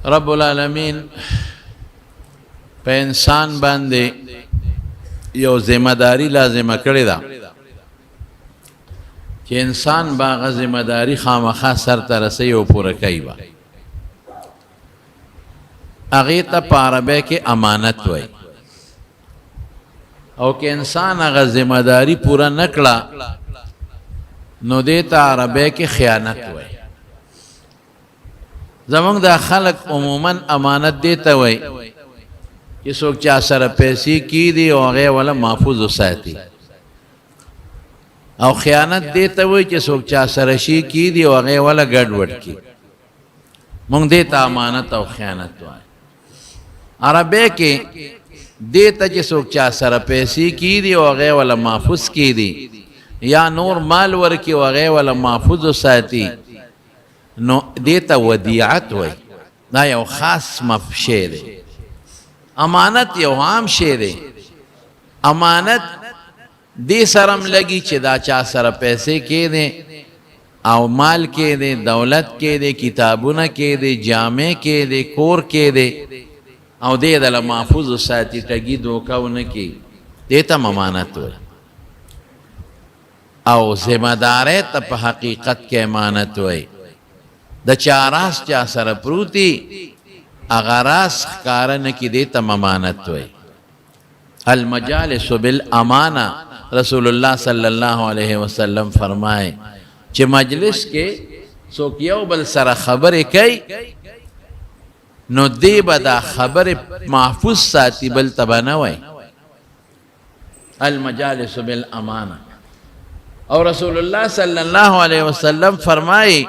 رب العالمین په انسان باندې یو ذمہ داری لازمه کړې ده چې انسان باغه ذمہ داری خامخا سر ته رسي او پوره کوي. هغه ته په عربی کې امانت وایي، او که انسان هغه ذمہ داری پوره نکړه نو دې ته عربی کې خیانت وایي. زمونږ د خلق عموما امانت دیتا وای چې څوک چا سره پیسې کی دي او هغه ولا محفوظ وساتي، او خیانت دیتا وای چې څوک چا سره شي کی دي او هغه ولا ګډ وډ کی. مونږ دیتا امانت او خیانت وای. عربی کې دیتا چې څوک چا سره پیسې کی دي او هغه ولا محفوظ کی دي یا نور مال ورکی او هغه ولا محفوظ وساتي نو دیتا ودیعت وی. دا یو خاص مفشی دی. امانت یو عام شی دی. امانت دی سرم لگی چې دا چا سره پیسې کې دی او مال کې دی، دولت کې دی، کتابونه کې دی، جامع کې دی، کور کې دی، او دی دل محفوظ ساتي ټګي دوکاونه کې، دیتا امانت وی. او ذمہ داری ته په حقیقت کې امانت وی. د چا راس چا سره پروتی اغا راس ښکاره نکي دیتا امانت وی. المجالس بالامانه رسول الله صلی الله علیه وسلم فرمائے چې مجلس کې څوک یو بل سره خبرې کوي نو دی به دا خبرې محفوظ ساتي، بل ته به نه وی. المجالس بالامانه. او رسول الله صلی الله علیه وسلم فرمائے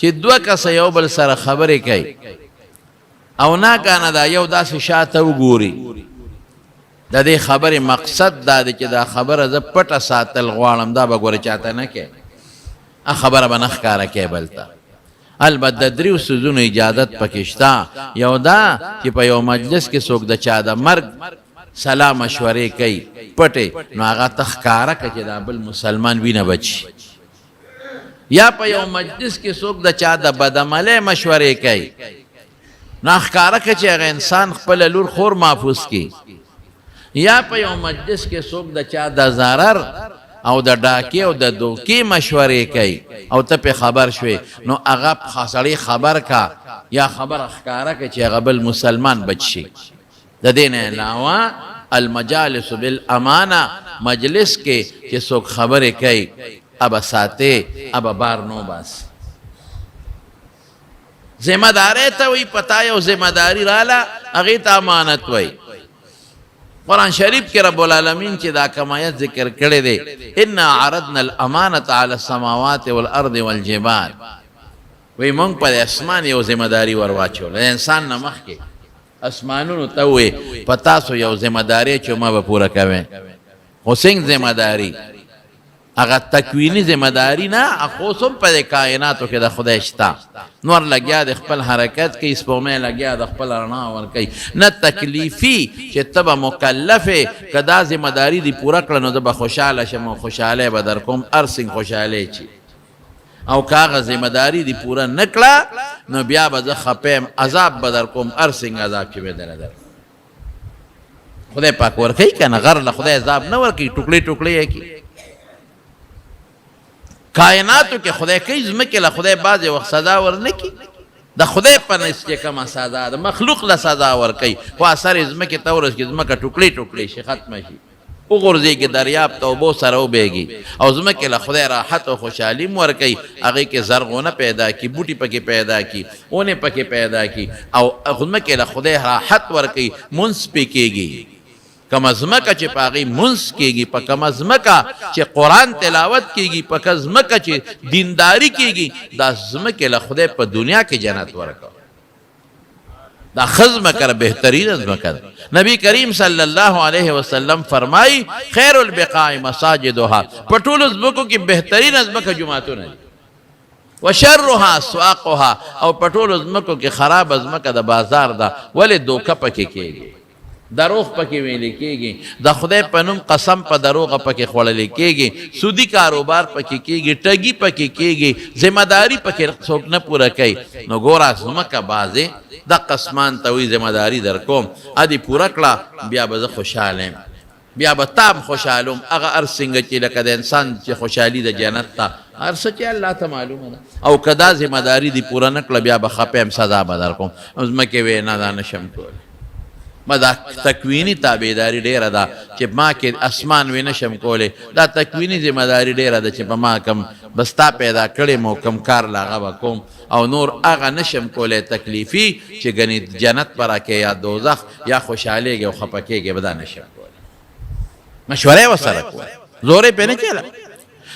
چې دوه کسه یو بل سره خبرې کوي او ناګانه دا یو داسې شاته وګوري، د دې خبرې مقصد دا دی چې دا خبره زه پټه ساتل غواړم، دا به ګوره چاته نه کوي، خبره به نه ښکاره کوي بل ته. البته د دریو څیزونو اجازت پکې شته. یو دا چې په یو مجلس کې څوک د چا د مرګ صلاح مشورې کوي پټې، نو هغه ته ښکاره کړه چې دا بل مسلمان وینه بچي. یا په یو مجلس کې څوک د چا د بدعملۍ مشورې کوي، نو ښکاره کړه چې هغه انسان خپله لور خور محفوظ کړي. یا په یو مجلس کې څوک د چا د ضرر او د ډاکې او د دوکې مشورې کوي او ته پې خبر شوې، نو هغه سړی خبر کا یا خبر ښکاره کړه چې هغه بل مسلمان بچ شي. د دې نه علاوه المجالس بالامانه، مجلس کې چې څوک خبرې کوي اب ساته اب بار نو باس. ذمہ داری ته وی پتا یو ذمہ داری رااله هغې ته امانت وی. قرآن شریف کې رب العالمین چې دا کمایت ذکر کړی دی، انا عرضنا الامانة على السماوات والارض والجبال. وی مونږ پر اسمان یو ذمہ داری ورواچول، انسان نه مخکې اسمانونو ته وی په تاسو یو ذمہ داری چې ما به پوره کوئ. خو څنګه ذمہ داری؟ هغه تکوینی ذمہ داری نه، خو هم په کائناتو کې د خدای شته. نور لګیا د خپل حرکت کوي، سپوږمۍ لګیا د خپل رڼا ورکوي. نه تکلیفي چې ته به مکلفې که دا ذمہ داری دې پوره کړه نو زه به خوشحاله شم او خوشحالی به در کوم، هر څنګه خوشحالی چي. او که هغه ذمہ داری دې پوره نه کړه نو بیا به زه خفه یم، عذاب به در کوم، هر څنګه عذاب چې به در در. خدای پاک ورکوي که نه، غر له خدای عذاب نه ورکوي، ټوکړې ټوکړې یې کوي. کائناتو کې خدای کوي، ځمکې له خدای بعضې وخت سزا ورنکي. د خدای په نس چې کومه سزا ده مخلوق له سزا ورکوي، خو اثر یې ځمکې ته ورسېږي، ځمکه ټوکړې ټوکړې شي، ختمه شي، وغورځېږي دریاب ته، اوبو سره وبهېږي. او ځمکې له خدای راحت او خوشحالي م ورکوي، هغې کې زرغونه پیدا کړي، بوټي پکې پیدا کړي، ونې پکې پیدا کړي، او ځمکې له خدای راحت ورکوي، مونځ پې کېږي. کما زمکه چې په هغې مونځ کېږي، په کما زمکه چې قرآن تلاوت کېږي، په کما زمکه چې دینداري کېږي، دا زمکې له خدای په دنیا کې جنت ورکوه. دا ښه زمکه ده، بهترینه زمکه ده. نبی کریم صلی الله علیه وسلم فرمایي خیر البقاع مساجدها، په ټولو زمکو کې بهترینه زمکه جوماتونه دي. وشرها اسواقها، او په ټولو زمکو کې خرابه زمکه د بازار ده. ولې دوکه پکې کېږي؟ دروغ پکې ویل کېږي، د خدای په نوم قسم په دروغ پکې خوړل کېږي، سودی کاروبار پکې کېږي، ټګي پکې کېږي، ذمہ داری پکې څوک نه پوره کوي. نو ګوره زمکه بازې د قسمان ته وي ذمہ داری در کوم، ادي پوره کړه بیا به زه خوشحاله یم، بیا به تام خوشحالم. هغه هر څنګه چې لکه د انسان چې خوشحالي د جنت ته هر څه چې الله ته معلومه ده، او که دا ذمہ داری دي پوره نه کړه بیا به خفه یم، سزا به در کوم. زمکې وی نه دا نشم کولی، ما دا تکوینی تابعداري ډیره ده چې ما کې اسمان وی نشم کولی، دا تکوینی ذمہ داری ډیره ده چې په ما کم بستا پیدا کړی مو کم کار لاغه به کوم، او نور هغه نشم کولی تکلیفي چې ګنې جنت به راکې یا دوزخ یا خوشحالېږي او خفه کېږي به دا نشم کولی. مشورې ورسره کوه، زورې پرې نه چله.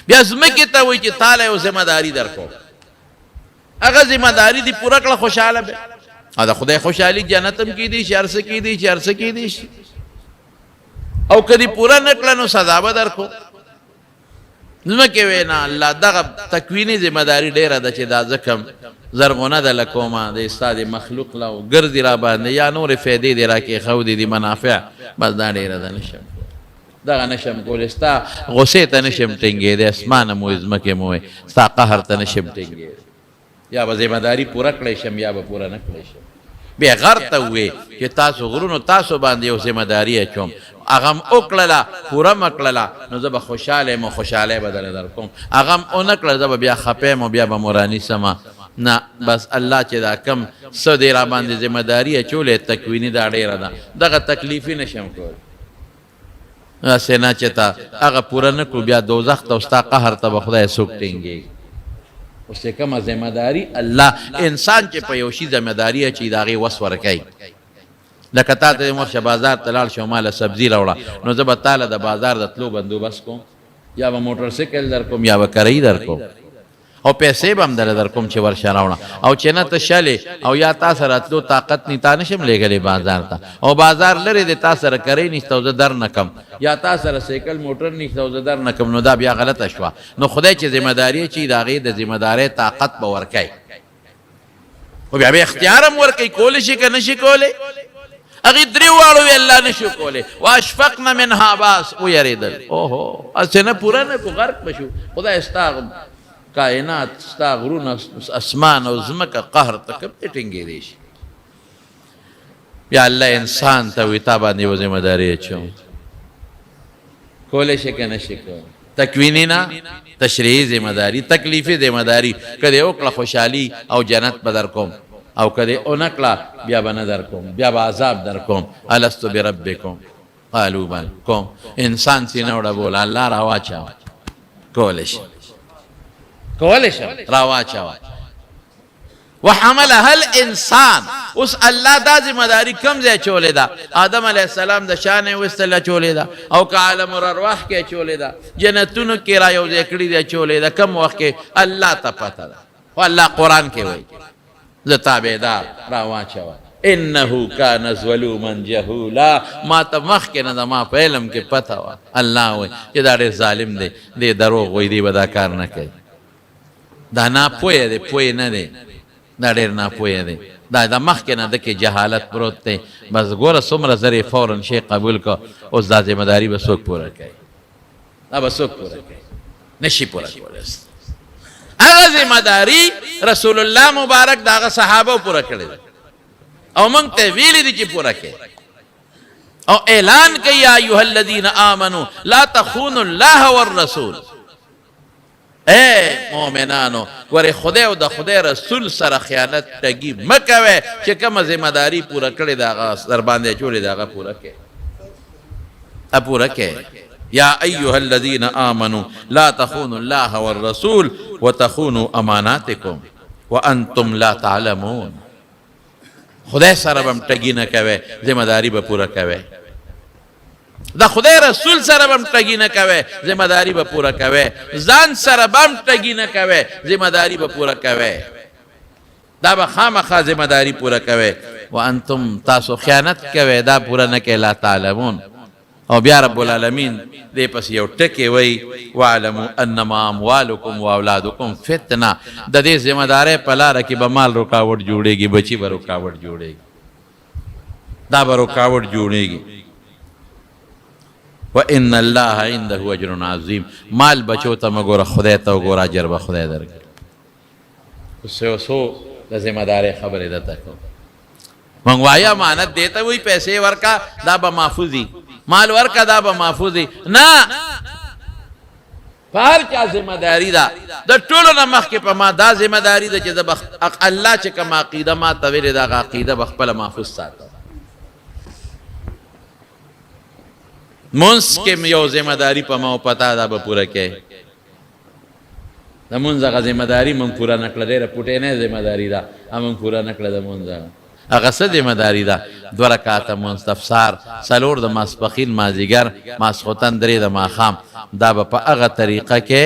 بیا ځمکې ته وایي چې تاله یو ذمہ داري در کوم، هغه ذمہ داری دي پوره کړه خوشحاله به، او د خدای خوشحالي جنت هم کېدی شي، هر څه کېدی شي، هر څه کېدی شي. او که دې پوره نه کړه نو سزا به در کو. ځمکې وی نه الله دغه تکویني ذمہ داري ډېره ده چې دا زه کم زرغونه ده له کومه د ستا د مخلوق له ګرځي را باندې یا نورې فایدې دې را کېښودې دي منافع، بس دا ډېره ده نشم دغه نشم کولی، ستا غصې ته نشم ټینګېدی، اسمانه مو ځمکې مو ستا قهر ته نشم ټینګېدی. یا به ذمہ داری پوره کړی شم یا به پوره نه کړی شم. بیا غر ته ووې چې تاسو غرونو تاسو باندې یو ذمہ داري اچوم، هغه م وکړله پوره م کړله نو زه به خوشحاله یم او خوشحالۍ به درله در کوم، هغه م ونه کړله زه به بیا خفه یم او بیا به مو رانیسمه. نه بس الله چې دا کم څه دی را باندې ذمہ داري اچولې تکویني دا ډېره ده، دغه تکلیفي نشم کولی. هسې نه چې ته هغه پوره نه کړو بیا دوزخ ته او ستا قهر ته به خدای څوک ټینګېږي. اوس چې کومه ذمہ داري الله انسان چې په یو شي ذمہ داري اچوي د هغې وس ورکوي. لکه تا ته مخشه بازار ته لاړ شو ماله سبزي راوړه، نو زه به تاله د بازار د تلو بندوبست کوم، یا به موټر سایکل در کوم یا به کرۍ در کوم، او پیسې به هم درله در کوم چې ورشه راوړه. او چې نه ته شلې او یا تا سره تلو طاقت نی تا نشم لېږلی بازار ته، او بازار لرې دی تا سره کرۍ نشته او زه در نه کم، یا تا سره سایکل موټر نشته او زه در نه کم، نو دا بیا غلطه شوه. نو خدای چې ذمہ داري اچوي د هغې د ذمہ دارۍ طاقت به ورکوي، خو بیا به اختیار هم ورکوي، کولی شي که نه شي کولی. هغې درې واړو وی الله نشو کولی، واشفقن منها باس ویرېدل، اوهو هسې نه پوره نه کړو غرق به شو. خدای ستا کائنات ستا غرونه اسمان او ځمکه قهر ته کوم دی ټینګېدی شي. بیا الله انسان ته وایي تا باندې یوه ذمہ داري اچوم، کولی شي که نه شي کولی. تکویني نه تشریعي ذمہ داري، تکلیفي ذمہ داري، که دې وکړه خوشحالي او جنت به در کوم، او که دې ونه کړه بیا به نه در کوم، بیا به عذاب در کوم. الستو بربکم قالوا بل، کوم انسان سینه وړه بوله الله را واچوه، کولی شي کولی شم را واچوه. وحملها الانسان، اوس الله دا ذمہ داري کوم ځای اچولې ده؟ آدم علیه السلام د شان یې ویستل اچولې ده، او که عالم الارواح کې اچولې ده، جنتونو کې را یو ځای کړي ده اچولې ده، کوم وخت کې الله ته پته ده. خو الله قرآن کې وایي زه تابعدار را واچوه، انه کان ظلوما جهولا، ما ته مخکې نه ده ما په علم کې پته وه. الله وایي چې دا ډېر ظالم دی، دی دروغ وایي، دی به دا کار نه کوي. دا ناپوهه دی، پوه نه دی، دا ډېر ناپوهه دی، دا د مخکې نه ده کې جهالت پروت دی. بس ګوره څومره زر یې فوراً شی قبول کړه، اوس دا ذمہ داري به څوک پوره کوي؟ دا به څوک پوره کوي؟ نشي پوره کولی. هغه ذمہ داري رسول الله مبارک د هغه صحابه پوره کړې ده، او موږ ته ویلي دي چې پوره کړي، او اعلان کوي یا ایها الذین آمنوا لا تخونوا الله والرسول. اے مؤمنانو ګورې خدای او د خدای رسول سره خیانت ټګي مه کوئ، چې کومه ذمہ داري پوره کړې ده هغه در باندې اچولې ده هغه پوره کړئ، پوره کړئ. یا ایها الذین آمنوا لا تخونوا الله والرسول وتخونوا اماناتکم وانتم لا تعلمون. خدای سره به هم ټګي نه کوئ، ذمہ داري به پوره کوئ. د خدای رسول سره به هم ټګي نه کوئ، ذمہ داري به پوره کوئ. ځان سره به هم ټګي نه کوئ، ذمہ داري به پوره کوئ. دا به خامخا ذمہ داري پوره کوئ. وانتم تاسو خیانت کوئ، دا پوره نه کوئ، لا تعلمون. او بیا رب العالمین دې پس یو ټکی وایي واعلموا انما اموالکم واولادکم فتنه. د دې ذمہ دارۍ په لاره کې به مال رکاوټ جوړېږي، بچي به رکاوټ جوړېږي. دا به رکاوټ جوړېږي. وان الله عنده اجر عظیم. مال بچو ته مه ګوره، خدای ته وګوره، اجر به خدای درکړي. اوس یو څو د ذمہ دارۍ خبرې درته کوم. موږ وایو امانت دی ته وایي پیسې ورکا دا به محفوظي، مال ورکا دا به محفوظي. نه، په هر چا ذمہ داري ده. د ټولو نه مخکې په ما دا ذمہ داري ده چې د الله چې کوم عقیده ما ته ویلې ده هغه عقیده به خپله محفوظ ساتم. مونځ کې یو ذمہ داري په ما پتا ده به پوره کوې. د مونځ هغه ذمہ داري مونږ پوره نه کړه، ډېره پوټینۍ ذمہ داري ده مونږ پوره نه کړه. د مونځ هغه څه ذمہ داري ده؟ 2 رکعاته مونځ، افسار 4 د ماسپښین، مازدیګر، ماسخوتن 3 د ماښام. دا به په هغه طریقه کې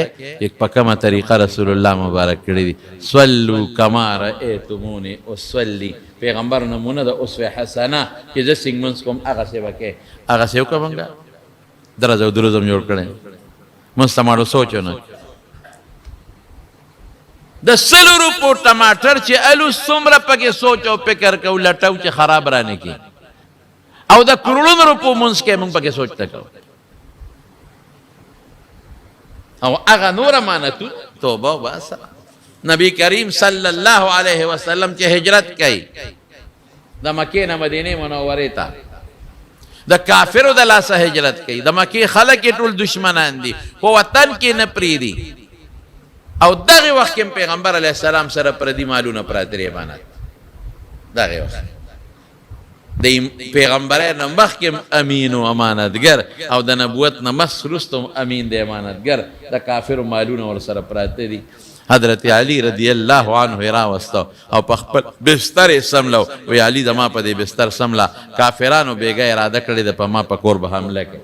په کومه طریقه رسول الله مبارک کړی دي. صلو کما رأیتمونی اصلي. پیغمبر نمونه د اسوه حسنه چې زه څنګه مونځ کوم هغسې به کوې. هغسې وکړه مونږ درز او دروز هم جوړ کړی. مونځ ته ماړو سوچ ونه. د 100 روپو ټماټر چې الو څومره پکې سوچ او فکر کو لټو چې خراب رانه کی، او د کروڑونو روپو مونږ کې مونږ پکې سوچ تکو. او هغه نور امانتو توبه واسه. نبی کریم صلی الله علیه وسلم چې هجرت کوي د مکې نه مدینه منورې ته، د کافرو د لاسه هجرت کوي. د مکې خلک ټول دشمنان دي، په وطن کې نه پریدي. او دغه وخت کې پیغمبر علیه السلام سره پردي مالونه پراته لري امانت. دغه وخت د پیغمبر نه مخکې امین او امانتګر، او د نبوت نه وروسته امین دی امانتګر. د کافرو مالونه ور سره پراته دي. حضرت علی رضی الله عنه راوستو او په خپل بستر سملو. وی علی د ما په دې بستر سملا، کافرانو بیګا اراده کړې ده په ما په کور به حمله کوي.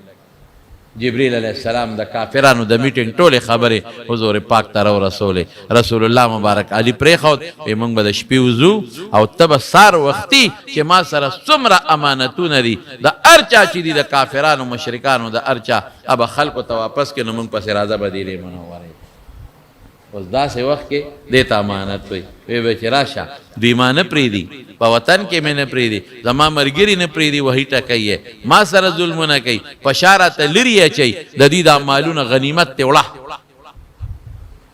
جبریل علیہ السلام د کافرانو د میټینګ ټولې خبرې حضور پاک ته رسولې. رسول الله مبارک علی پرېښود، وی موږ به د شپې وځو او ته به سار وختي چې ما سره څومره امانتونه دي د هر چا چې دي د کافرانو مشرکانو د هر چا ابه خلکو ته واپس کړي، نو موږ پسې راځه مدینې منورې. اوس داسې وخت کې دې ته امانت وایي. وی به چې راشه دوی ما نه پرېږدي، په وطن کې مې نه پرېږدي، زما ملګري نه پرېږدي، وهي ټکوي یې، ما سره ظلمونه کوي، په شا راته لرې اچوي، د دې دا مالونه غنیمت ته وړه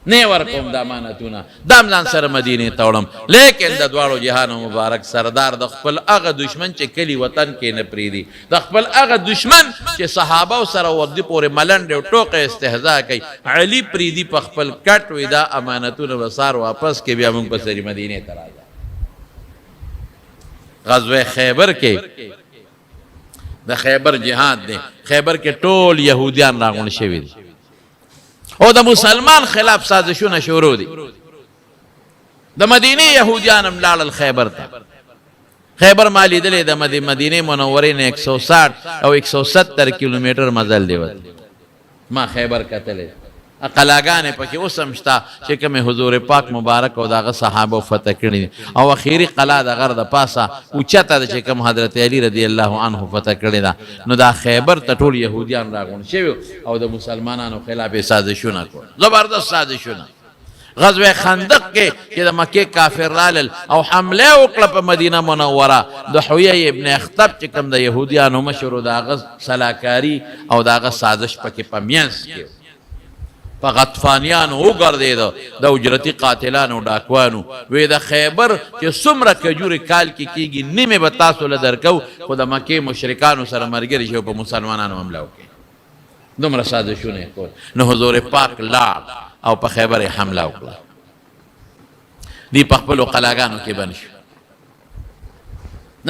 نه ورکوم. د امانتونه دام ځان سره مدینې ته وړم. لیکن د دواړو جهانو مبارک سردار د خپل هغه دشمن چې کلی وطن کې نه پرېږدي، د خپل هغه دشمن چې صحابه سره وردي پورې ملنډې او ټوقه استهزا کوي، علي پرېږدي په خپل کټ. وي دا امانتونه به سار واپس کې بیا موږ په سرې مدینې ته راځو. غزوه خیبر کې د خیبر جهاد دی. خیبر کې ټول یهودیان راغونډ شوي دي او د مسلمان خلاف سازشونه شروع دي. د مدینه یهودیان هم لاړل خیبر ته. خیبر ما لیدلی د مدینه منورې نه 160 او 170 کیلومتر مزل دی وت. ما خیبر کتلی قلاګانې پکې اوس هم شته چې کومې حضور پاک مبارک او د هغه صحابو فتح کړي، او اخیري قلا د غر د پاسه اوچته ده چې کوم حضرت علی رضی الله عنه فتح کړې ده. نو دا خیبر ته ټول یهودیان راغونډ شوي او د مسلمانانو خلاف یې سازشونه کول، زبردست سازشونه. غزوه خندق کې چې د مکې کافر رالل او حمله وکړه په مدینه منوره، د حویه ابن اخطب چې کوم د یهودیانو مشر و د هغه سلاکاري او د هغه سازش پکې په منځ کې په غطفانیانو وګرځېده، د اجرتي قاتلانو ډاکوانو. وی د خیبر چې څومره کجورې کال کې کېږي نیمې به تاسو له درکو، خو د مکې مشرکانو سره ملګري شي او په مسلمانانو حمله وکړي. دومره سازشونه یې کول. نو حضور پاک لاړ او په خیبر یې حمله وکړه. دی په خپلو قلاګانو کې بند شو.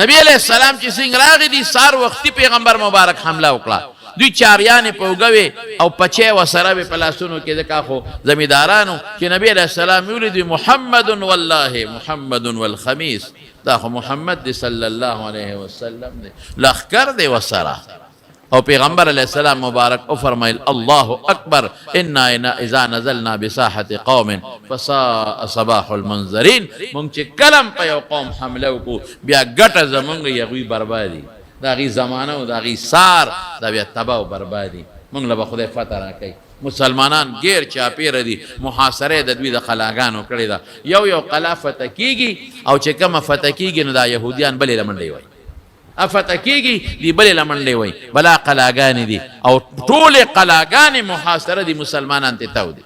نبی علیہ السلام چې څنګه راغی دي سار وختي پیغمبر مبارک حمله وکړه. دوی چاریانې په اوږه او پچې ورسره وې په لاسونو کې. ځکه خو زمیندارانو چې نبی علیہ السلام ولیدي محمد والله محمد والخمیس، دا خو محمد دی صلی الله علیه وسلم دی، لښکر دی ورسره. او پیغمبر علیہ السلام مبارک او فرمایل الله اکبر انا اذا نزلنا بساحه قوم فساء صباح المنذرین. مونږ چې کلم په یو قوم حمله وکړو بیا ګټه زمونږ یغوی بربادي، دا غي زمانه او دا غي سار دا بیا تباہ او بربادي. مونږ له خدای فتح راکړي. مسلمانان غیر چاپیره دي، محاصره د دوی د قلاګانو کړی دا. یو یو قلا فتح کیږي او چې کومه فتح کیږي نو دا يهوديان بلې لمنډي وای. افتکیږي دی بلې لمنډې وای بلا قلاګانې دي او ټولې قلاګانې محاصره دي مسلمانان ته تاو دي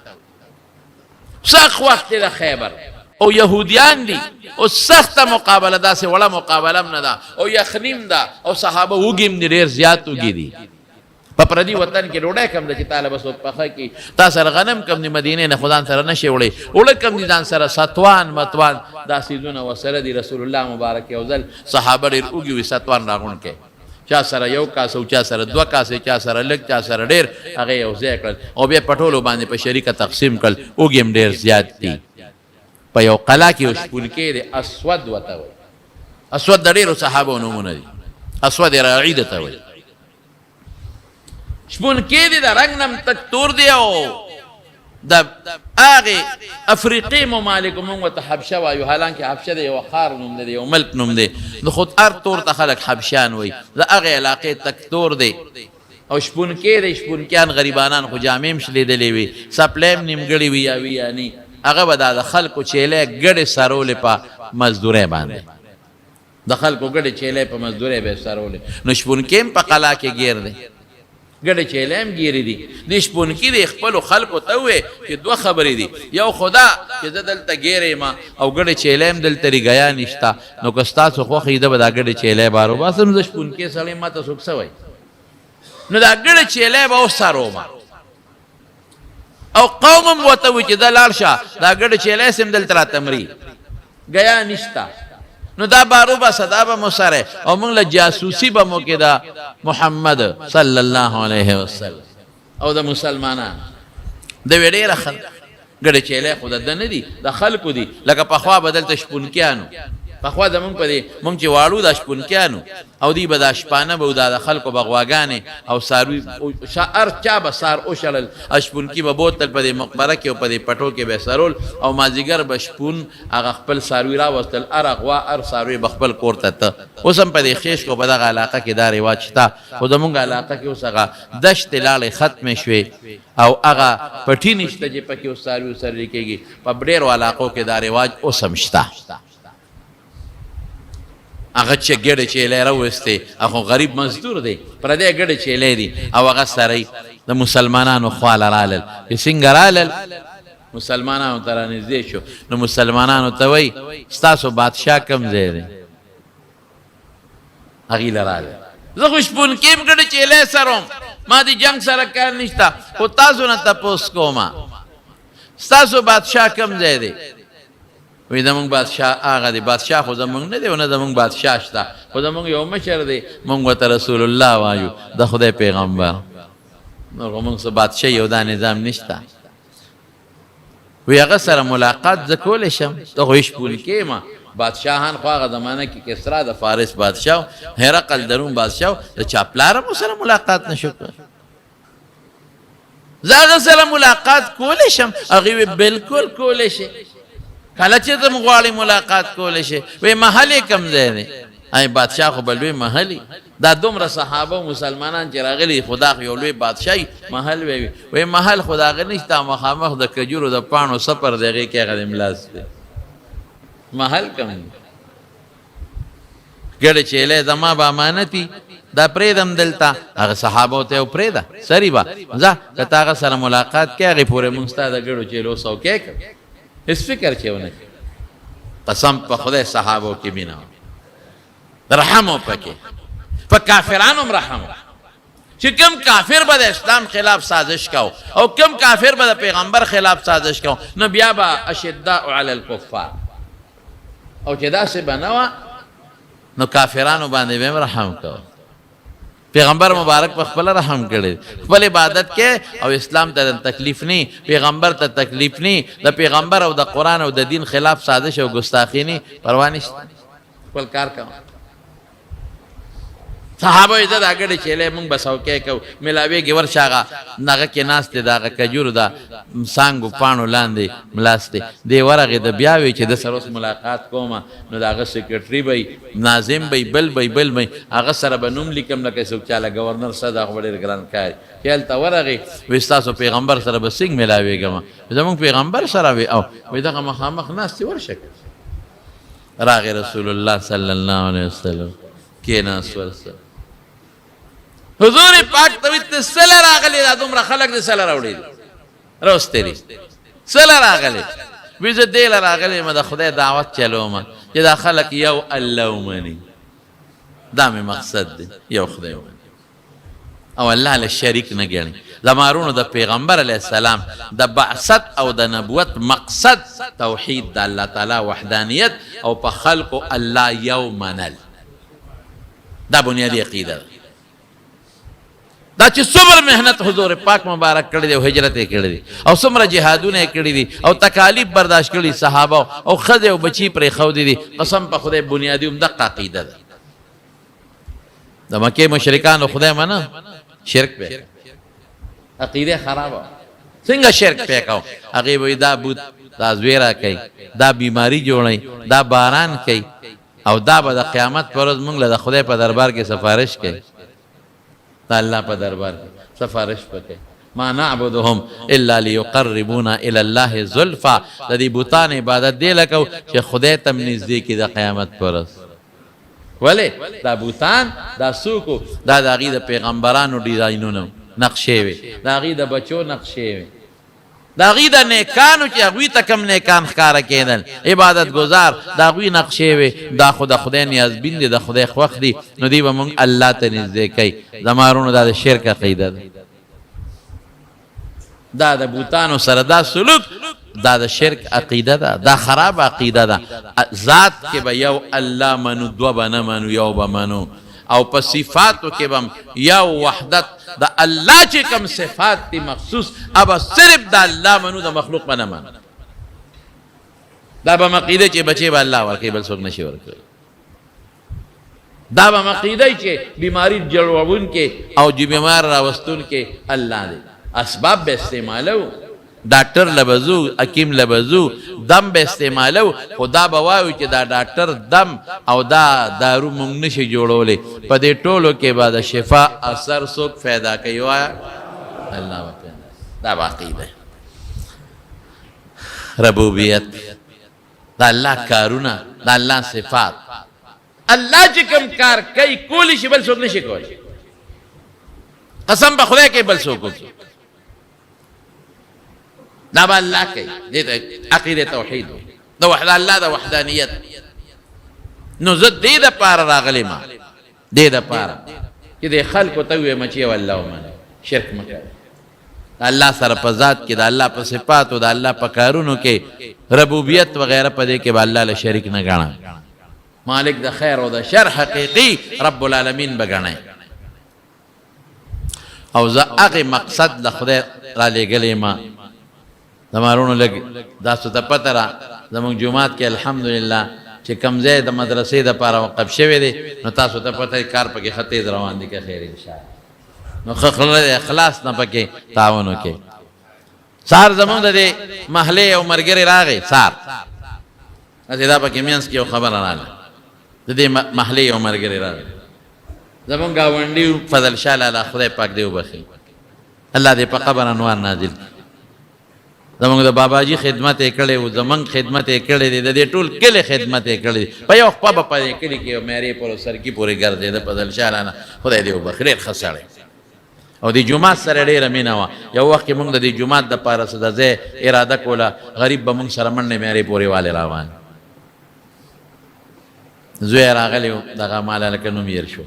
سخت وخت د خیبر او يهوديان دي او سخت مقابله دا سه وړه مقابله نه ده او یخنیم ده او صحابه وګیم ډیر زیات وګي دي په پردي وطن کې ډوډۍ کم ده چې طالب وسو پخه کې تاسو غنم کم د مدینه نه خدان سره نشي وړي کم دي ځان سره ستوان متوان دا سيزونه وسره دي رسول الله مبارک او ځل صحابه ډیر وګي وي ستوان راغون کې چا سره یو کاس او چا سره دوه کاس چا سره لګ چا سره ډیر هغه یو ځای کړ او بیا پټولو باندې په شریکه تقسیم کړ وګیم ډیر زیات دي په یو قلا کې وشپون کې د اسود وته وي اسود د ډیرو صحابو نومونه دي اسود راعیده ته وي شپون کې دي د رنگ نم تک تور دی او د هغه افریقي ممالک مونږ ته حبشه وایو حالانکه حبشه د یو خار نوم دی یو ملک نوم دی د خود ار تور ته خلک حبشان وي د هغه علاقې تک تور دی او شپون کې د شپون کېان غریبانان خو جامې مشلیدلې وي سپلیم نیمګړي وي یا وی یعنی هغه به د خلکو چیلې ګډې سرولې په مزدورۍ باندې د خلکو ګډې چیلې په مزدورۍ به سرولې نو شپون کې په قلا کې ګیر دی ګډې چیلې هم ګیرې دي د شپون کې د خپلو خلکو ته وې چې دوه خبرې دي یو خدا چې زه دلته ګیرې ما او ګډې چیلې هم دلته ریګیا نشته نو که ستاسو خوښه ده به دا ګډې چیلې بارو باسم زه شپون کې سړی ما ته څوک څه وایي نو دا ګډې چیلې به وسرومه او قوم وته چې دا لاړ شه دا ګډ چیلې سم دلته را تمري گیا نشتا نو دا بارو با صدا به مسره او موږ له جاسوسي به مو کې دا محمد صلی الله علیه وسلم او د مسلمانان د وړې راخل ګډ چیلې خود د نه دي د خلکو دي لکه په خوا بدل تشپون کیانو په خوا د مونږ په دې مونږ چې واړو د شپون کیانو او دی به د شپانه به د خلکو بغواګانې او ساروي شعر چا به سار او شلل شپون کی به بوتل په دې مقبره کې او په دې پټو کې به سرول او مازیګر به شپون هغه خپل ساروي را وستل ارغوا ار ساروي بخپل کوړته ته اوس هم په دې خېش کو په دغه علاقه کې دا رواج شته خو د مونږ علاقه کې اوس هغه دشت لاړې ختم شوي او هغه پټی نشته چې پکې اوس ساروي سره کېږي په ډېرو علاقو کې دا رواج اوس هم شته هغه چې ګډه چیلې راوستي هغه غریب مزدور دی پر دې ګډه چیلې دی او هغه سره د مسلمانانو خوا لرالل چې څنګه رالل مسلمانانو تر نږدې شو نو مسلمانانو ته وای ستاسو بادشاہ کم ځای دی هغه لرالل زه خو شپون کې ګډه چیلې سروم ما دي جنگ سره کار نشته خو تاسو نه تاسو کوما ستاسو بادشاہ کم ځای دی وی زمونږ بادشاہ هغه دی بادشاہ خو زمونږ نه دی او نه زمونږ بادشاہ شته خو زمونږ یو مشر دی مونږ ورته رسول الله وایو د خدای پیغمبر نو مونږ څه بادشاہ یو دا نظام نشته وی هغه سره ملاقات زه کولی شم ته خو شپون کې ما بادشاهان خو هغه زمانه کې کسرا د فارس بادشاہ هرقل د روم بادشاہ د چا پلاره مو سره ملاقات نشو زه هغه سره ملاقات کولی شم هغې بالکل کولی شي کله چې ته غواړې ملاقات کولی شي وی محل یې کم ځای دی ای بادشاه خو به لوی محل دا دومره صحابه او مسلمانان چې راغلي خدا خو یو لوی بادشاهي محل وی وی محل خو د هغه نشته مخامخ د کجورو د پاڼو سپر دی هغې کې هغه د ملاس دی محل کم دی ګډه چیلې زما به امانتي دا پرېږدم دلته هغه صحابو ته یو پرېږده سري به ځه که ته هغه سره ملاقات کې هغې پورې مونږ ستا د ګډو چیلو سوکې کړو اس فکر چې ونه قسم په خدای صحابو کې بنا رحمو پکې په کافرانو رحمو چې کوم کافر به د اسلام خلاف سازش کاو او کوم کافر به د پیغمبر خلاف سازش کاو نو بیا به اشداء علی الکفار او چې داسې بنوا نو کافرانو باندې به رحم کاو پیغمبر مبارک په خپل رحم کړي خپل عبادت کې او اسلام ته تکلیف نه پیغمبر ته تکلیف نه د پیغمبر او د قران او د دین خلاف سازش او ګستاخی نه پروا نشته خپل کار کوي صحابه یې دا ګډه چیلې مونږ بساو کې کو ملاوي کې ورشاغه نغه کې ناس ته دا کجور دا سانګو پانو لاندې ملاسته دی ورغه د بیا وی چې د سره ملاقات کومه نو داغه سیکریټری وي ناظم وي بل وي هغه سره بنوم لیکم لکه څوک چاله گورنر صدا خو ډېر ګران کار خیال تا ورغه وستاسو پیغمبر سره بسنګ ملاويګم زموږ پیغمبر سره وي او وي دغه مخامخ ناس ته ورشک راغه رسول الله صلی الله علیه وسلم کېناست ورسره حضور پاک ته وی ته سله راغلی دا دومره خلک دې سله راوړي راوستلي سله راغلی وی زه دې له راغلی یم د خدای دعوت چلوم چې دا خلک یو الله ومني دا مې مقصد دی یو خدای ومني او الله له شریک نه ګڼي زمارونو د پیغمبر علیه السلام د بعثت او د نبوت مقصد توحید د الله تعالی وحدانیت او په خلقو الله یو منل دا بنیادی عقیده ده دا چې څومره محنت حضور پاک مبارک کړی دی او هجرت یې کړی دی او څومره جهادونه یې کړي دي او تکالیف برداشت کړي صحابه او ښځې او بچي پرې ښودي دي قسم په خدای بنیادي همدغه عقیده ده د مکې مشرکانو خدای منه شرک پې عقیده خرابه څنګه شرک پې کوو هغې به دا بوت دا زویره کوي دا بیماری جوړوي دا باران کوي او دا به د قیامت پر ورځ موږ له د خدای په دربار کې سفارش کوي دا الله په دربار کې سفارش پکې ما نعبدهم الا ليقربونا الى الله زلفا د دې بوتان عبادت دی لکه چې خدای ته نږدې کې د قیامت پر ورځ ولې دا بوتان دا سوکو دا د هغې د پیغمبرانو ډیزاینونه نقشې وي د هغې د بچو نقشې وي د هغې د نیکانو چې هغوی ته کم نیکان ښکاره کېدل عبادت ګزار د هغوی نقشې وي دا خو د خدای نیازبین دی د خدای خوښ دی نو دوی به مونږ الله ته نږدې کوي زمارونو دا د شرک عقیده ده دا د بوتانو سره دا سلوک دا د شرک عقیده ده دا خراب عقیده ده ذات کې به یو الله منو دو به نه منو یو به منو او په صفاتو کې به یو وحدت د الله چې کوم صفات دي مخصوص ابا صرف د الله منو د مخلوق به نه منو دا به عقیده چې بچي به الله ورکوي بل څوک نشي ورکوي دا به عقیده چې بیماری جوړوونکې او چې بیمار راوستونکې الله دی اسباب به استعمالو ډاکټر لبزو حکیم لبزو دم به استعمالو خدا به وایو چې دا ډاکټر دم او دا دارو مونږ نشي جوړولی په دې ټولو کې به د شفا اثر څوک پیدا کوي وایه الله وکړه دا به عقیده ربوبیت دا الله کارونه دا الله صفات الله چې کوم کار کوي کولی شي بل څوک نشي کولی قسم به خدای کوي بل څوک دا به الله کوي دې ته عقیده توحید د وحد الله د وحدانیت نو زه دې دپاره راغلی ما دې دپاره چې دې خلکو ته ووایم چې یو الله ومنه شرک مه کوئ د الله سره په ذات کې د الله په صفاتو د الله په کارونو کې ربوبیت وغیره په دې کې به الله له شریک نه ګڼه مالک د خیر او د شر حقیقي رب العالمین به ګڼئ او زه هغې مقصد د خدای را لېږلی ما زمارونو لږ داسو ته پته را زمونږ جومات کې الحمدلله چې کوم ځای د مدرسې دپاره وقف شوی دی نو تاسو ته پته کار پکې ښه تیز روان دی که خیر انشاءالله نو ښه اخلاص نه پکې تعاون وکړئ سهار زمونږ د دې محلې یو ملګری راغی سهار هسې دا پکې منځ کې یو خبره راغله د دې محلې یو ملګری راغی زمونږ ګاونډي فضل شاه لالا خدای پاک دې وبخي الله دې په قبر انوار نازل زمونږ د باباجي خدمت یې کړی و زمونږ خدمت یې کړی دی د دې ټول کلي خدمت یې کړی دی په یو خپه به په دې کلي کې یو میرې پورې سرکي پورې ګرځېده فضل شاه لالا خدای دې وبخي ډېر ښه سړی او د جومات سره ډېره مینه وه یو وخت کې مونږ د دې جومات دپاره څه د ځای اراده کوله غریب به مونږ سره منډې میرې پورې والې روان زوی راغلی و دغه ماله لکه نوم هېر شو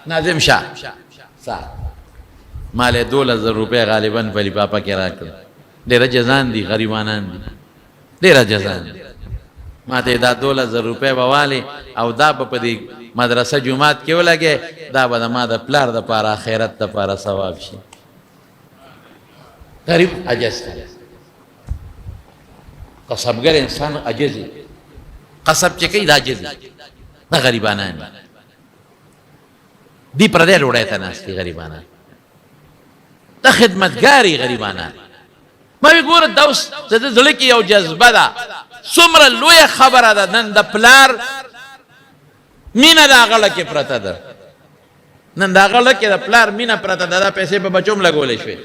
ناظم شاه مال 12,000 روپۍ غالبا په لفافه کې راکړه ډېره جزان دي غریبانان دي ډېره جزان دي ما ته دا 12,000 روپۍ به والې او دا به په دې مدرسه جومات کې ولګې دا به د ما د پلار دپاره آخرت دپاره ثواب شي غریب عجز دی قصبګر انسان عجز دی قصب چې کوي دا عجز دی دا غریبانان دي پردی ډوډۍ ته ناست دي غریبانان دا خدمتګاري غریبانان ما وی ګوره دا اوس د ده زړه کې یو جذبه ده څومره لویه خبره ده نن د پلار مینه د هغه لکې پرته ده نن د هغه لکې د پلار مینه پرته ده دا پیسې په بچو هم لګولی شوې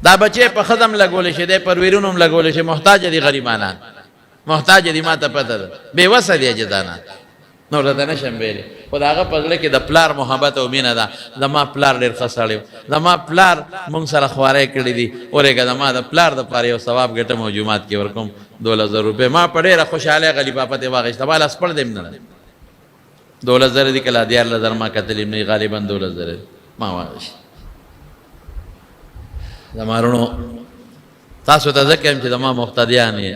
دا بچې په ښځه هم لګولی شي دی پر ویرونو هم لګولی شي محتاجه دي غریبانان محتاج دی ما ته پته ده بې وسه دی اجدانه نو راته نشم ویلی خو د هغه په زړه کې د پلار محبت او مینه ده زما پلار ډېر ښه سړی و زما پلار مونږ سره خوارۍ کړي دي ورېږه زما د پلار دپاره یو ثواب ګټم او جومات کې ورکوم 12,000 روپۍ ما په ډېره خوشحالۍ هغه لفافه ترې واخېسته ما لاس پړ دی هم نه 12,000 دي که لا 14,000 ما کتلي هم نه غالبا 12,000 ما واخېست زما وروڼو تاسو ته ځکه یم چې زما مقتدیان یې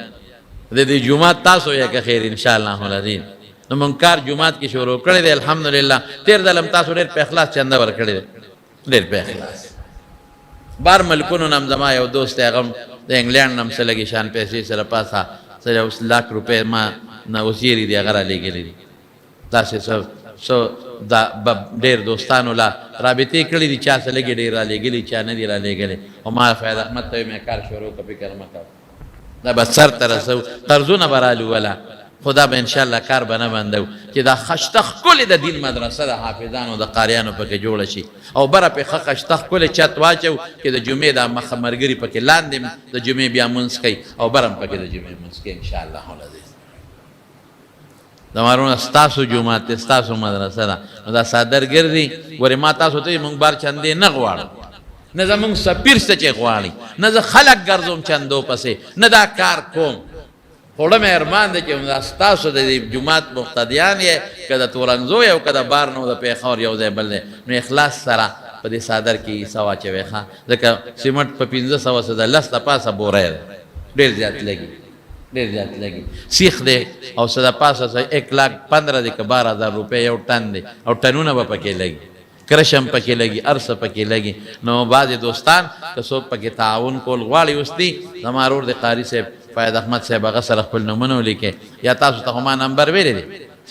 د دې جومات تاسو یې که خیر انشاءالله العظیم نو مونږ کار جومات کې شروع کړی دی الحمدلله تېر ځل هم تاسو ډېر په اخلاص چنده ورکړې ده ډېر په اخلاص بار ملکونو نه هم زما یو دوست دی هغه هم د انګلینډ نه هم څه لږې شان پیسې سره پاسه څه یو لاک روپۍ ما نه اوسیري دي هغه رالیږلي دي داسې څه دا ډېر دوستانو لا رابطې کړي دي چا څه لږې ډېر رالیږلي چا نه دي رالیږلي او ما فیض احمد ته مې کار شروع کړ فکر مه کوه دا به سر ته رسو قرضونه به رالوله خدا به انشاءالله کار به نه بندو چې دا خشته ښکلې د دین مدرسه د حافظانو د قاریانو پکې جوړه شي او بره پې ښه خشته ښکلې چت واچو چې د جمعې دا مخه ملګري پکې لاندې د جمعې بیا مونځ کوي او بره هم پکې د جمعې مونځ کوي انشاءالله العزیز زما وروڼه ستاسو جومات دی ستاسو مدرسه ده نو دا څادر ګرځي ورې ما تاسو ته مونږ بار چندې نه غواړو نه زمونږ سفیر څه چې غواړي نه زه خلک ګرځوم چندو پسې نه دا کار کوم خوړه مې ارمان دی چې دا ستاسو د دې جومات مقتدیان یې که د تورنګزو یې او که د بار نو د پېښور یو ځای بل دی نو اخلاص سره په دې څادر کې حصه واچوئ ښه ځکه سیمټ په 1500 څه د 10 د پاسه بوری ده ډېر زیات لګي ډېر زیات لګي سیخ دی او څه د پاسه 1,15,000 دی که 12,000 روپۍ یو ټن دی او ټنونه به پکې لګي کرشم پکې لګي ارسه پکې لګي نو بعضې دوستان که څوک پکې تعاون کول غواړي اوس دی زما ورور دی قاري صاحب فیض احمد صاحب هغه سره خپل نومونه ولیکئ یا تاسو ته خو ما نمبر ویلی دی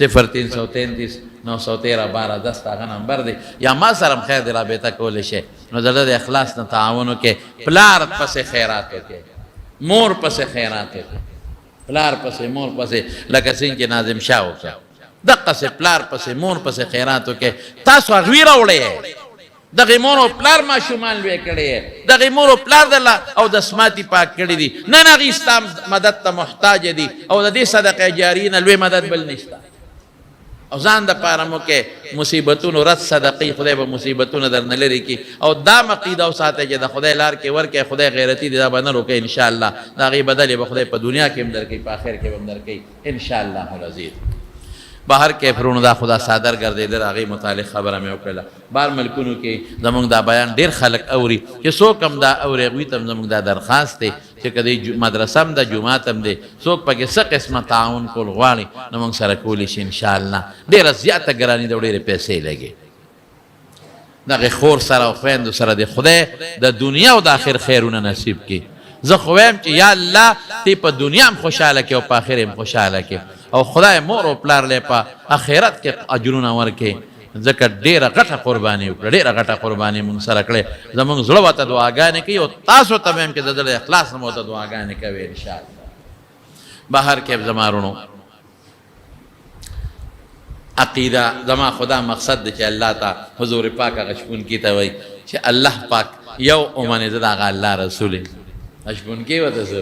0333 913 1210 هغه نمبر دی یا ما سره هم خیر دی رابطه کولی شئ نو زړه د اخلاص نه تعاون وکړئ پلار پسې خیرات وکړئ مور پسې خیرات وکړئ پلار پسې مور پسې لکه څنګه چې ناظم شاه وکړه دقسې پلار پسې مور پسې خیرات وکړئ تاسو هغوی راوړئ دغه مور او پلار ماشومان لوی کړي دغه مور او پلار دله او د سماتی پاک کړي دي نه نه هغوی ستا مدد ته محتاج دي او د دې صدقه جاریې نه لوی مدد بل نشته او ځان دپاره مو کې مصیبتونو رد صدقې خدای به مصیبتونه درنه لرې کړي او دا عقیده وساتئ چې د خدای لار کې ورکړئ خدای غیرتي دی دا به نه روکئ انشاءالله د هغې بدل یې به خدای په دنیا کې هم درکوي په آخر کې به هم درکوي انشاءالله العزیز بهر کې فرونو دا خدا صادر ګرځېدل هغې متعلق خبره مې وکړله بهر ملکونو کې زمونږ دا بیان ډېر خلک اوري چې څوک هم دا اوري هغوی ته هم زمونږ دا درخواست دی چې که د مدرسه هم ده جومات هم دی څوک پکې څه قسمه تعاون کول غواړي نو موږ سره کولی شي انشاءالله ډېره زیاته ګراني ده او ډېرې پیسې لګي دغې خور سره او خویندو سره د خدای د دنیا او د آخر خیرونه نصیب کړي زه خو وایم چې یا الله تی په دنیا هم خوشحاله کړي او په آخر هم خوشحاله کړي او خدای مور او پلار لی په آخرت کې اجرونه ورکړي ځکه ډېره غټه قرباني وکړه ډېره غټه قرباني مونږ سره کړې زمونږ زړه ورته دعاګانې کوي او تاسو ته به هم چې د زړه اخلاص نه ورته دعاګانې کوي انشاءالله بهر کې زما وروڼو عقیده زما خدا مقصد دی چې الله ته حضور پاک هغه شپونکي ته وایي چې الله پاک یو ومنې زه د هغه الله رسول یم شپونکي ورته څه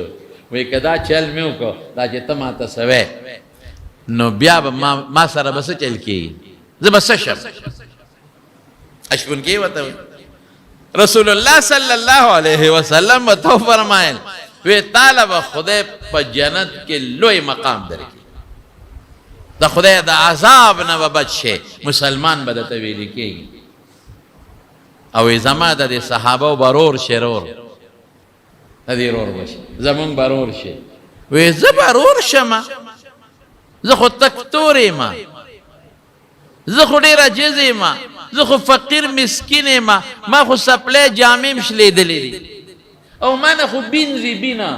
وایي که دا چل مې وکړو دا چې ته ماته څه نو بیا به ما سره به څه چل کېږي زه به څه شم اشپونکي ورته رسول الله صلی الله علیه وسلم ورته فرمایل وی تعالی به خدای په جنت کې لوی مقام درکړي د خدای د عذاب نه به بچ شي مسلمان به درته ویلې کېږي او زما د دې صحابه برور شرور د دې رور بشي زمونږ برور شي وی زه برور شمه زه خو تک تور یم زه خو ډېر عاجز یم زه خو فقیر مسکین یم ما خو سپلی جامې م شلېدلې دي او ما نه خو بینځي بینه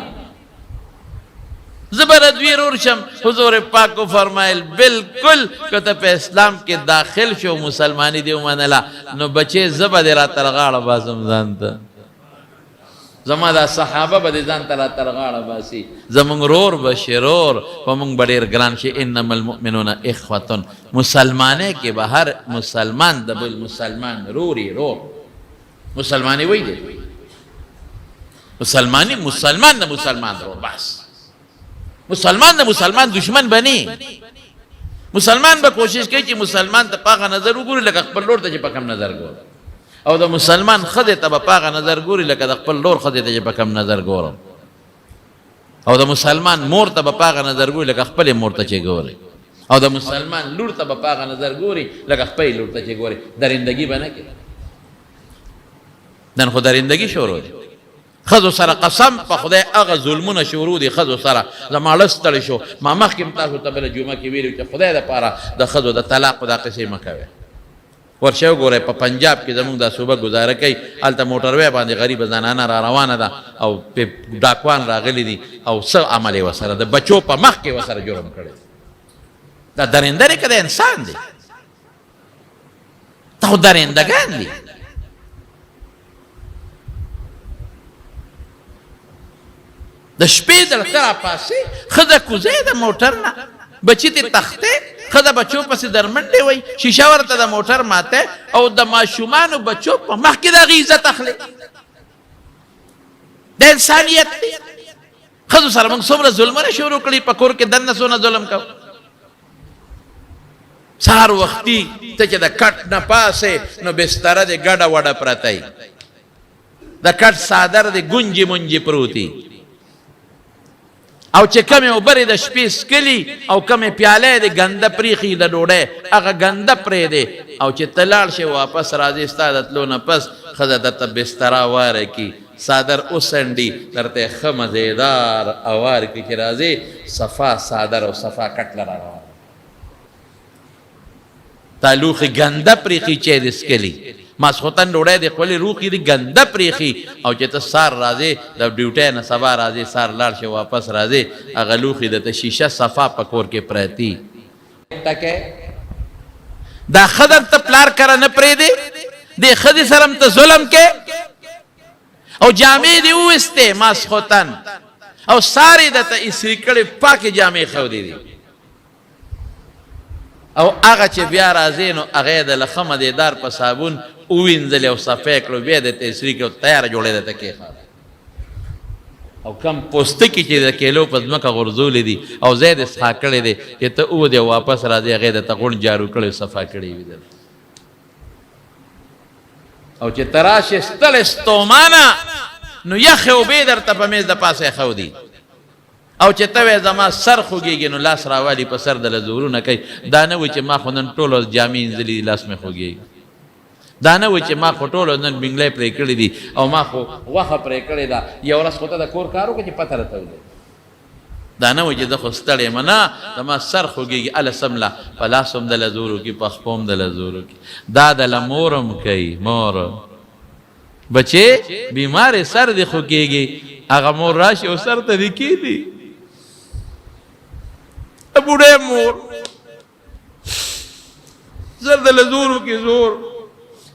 زه به د دوی رور شم حضور پاک فرمایل بالکل که ته په اسلام کې داخل شو مسلمانی دې ومنله نو بچې زه به دې را تر غاړه باسم ځان ته زما دا صحابه به دې ځان ته را تر غاړه باسي زمونږ رور به شرور په مونږ به ډېر ګران شي انما المؤمنون اخوة مسلمانۍ کې به هر مسلمان د بل مسلمان روري رور مسلمانۍ وایي دی مسلمانۍ مسلمان د مسلمان رور بس مسلمان د مسلمان دشمن بني مسلمان به کوشش کوي چې مسلمان ته پاغه نظر وګوري لکه خپل لور ته چې په کم نظر ګوري او د مسلمان خدای ته په پاغه نظر ګوري لکه د خپل لور خدای ته چې په کم نظر ګورم او د مسلمان مور ته په پاغه نظر ګوري لکه خپل مور ته چې ګوري او د مسلمان لور ته په پاغه نظر ګوري لکه خپل لور ته چې ګوري درندگی بنه کې نن خو درندگی شروع دي خذو سره قسم په خدای هغه ظلمونه شروع دي خذو سره زما لستړی شو ما مخکې تاسو ته بل جمعه کې ویلو چې خدای د پاره د خذو د طلاق د قصې مکوي ورشه وګوره په پنجاب کې زموږ د صوبه گزاره کوي الته موټروي باندې غریب زنانه را روانه ده او په ډاکوان راغلي دي او څه عمل وسره د بچو په مخ کې وسره جرم کړي دا درنده کده انسان دی ته درندگان دي د شپې د لتر پاسې خزه کوزه د موټر نه بچی ته تخته خزه بچو پسې درمنډې وای شیشه ورته د موټر ماته او د ماشومان بچو په مخ کې د عزت اخلي د انسانیت خزه سره موږ څومره ظلمونه شروع کړی په کور کې دنه سونه ظلم کو سهار وختي ته چې د کټ نه پاسه نو بستر د ګډه وډه پرتای د کټ صادر د ګونجي مونجي پروتي او چې کمه وبرې د شپې سکلی او کمه پیاله د ګنده پریخي د ډوډۍ هغه ګنده پرې دی او چې تلاړ شي واپس راځي ستاده تلو نه پس خزه د بستر واره کی صادر اوسنډي درته خمزیدار اوار کی چې راځي صفا صادر او صفا کټ لرا تعلق ګنده پریخي چې د سکلی ماسختن ډوډۍ د خپل روخي د ګنده پریخي او چې ته سار راځي د ډیوټي نه سبا راځي سار لاړ شي واپس راځي هغه لوخي د شیشه صفا پکور کې پرتی تکه دا خدر ته پلار کړه نه پرې دی د خدي سرم ته ظلم کې او جامې دی وسته ماسختن او ساری د ته اسری کړي پاکي جامې خو دی او هغه چې بیا راځي نو هغه د لخمه د دار په صابون او وینځل او صفای کړو بیا د تسری کې تیار جوړې ده کې او کم پوستکی چې د کیلو په ځمکه غرزول دي او زید اسحا کړي دي چې ته او د واپس راځي هغه د تغون جارو کړي صفا کړي وي او چې تراشه ستل استومانه نو یخو به درته په میز د پاسه خو دي او چې ته زما سر خوږیږي نو لاس راوالی په سر د لزورونه کوي دا نه و چې ما خو نن ټولو جامې انځلي لاس مې خوږیږي دا نه و چې ما خو ټولو نن بنګلې پرې کړې دي او ما خو وخه پرې کړې ده یو ورځ خو ته د کور کارو کې پته راته ولې دا نه و چې د خو ستړی منا زما سر خوږیږي ال سملا په لاسوم د لزورو کې په خپوم د لزورو کې دا د لمورم کوي مور بچي بیمار سر دی خوږیږي هغه مور راشي او سر ته دی کېدی بوڑھے مور زرد لزورو کی زور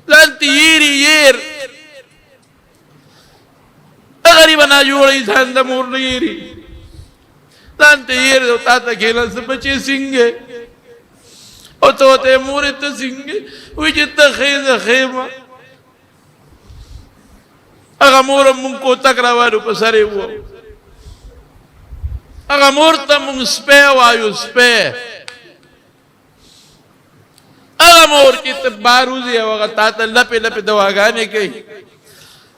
زالتی یری یر غریبا نا جوڑی زند مور نیری زالتی یر دو تا تا کھیلا سے بچے سنگے او تو تے موری تا سنگے وی جتا خیز خیمہ اگا مورم من کو تک روانو پسرے ہوا اگا مورتا مونگ سپے وایو سپے اگا مور کی تب باروزی ہے وگا تاتا لپی لپی دواگانے کئی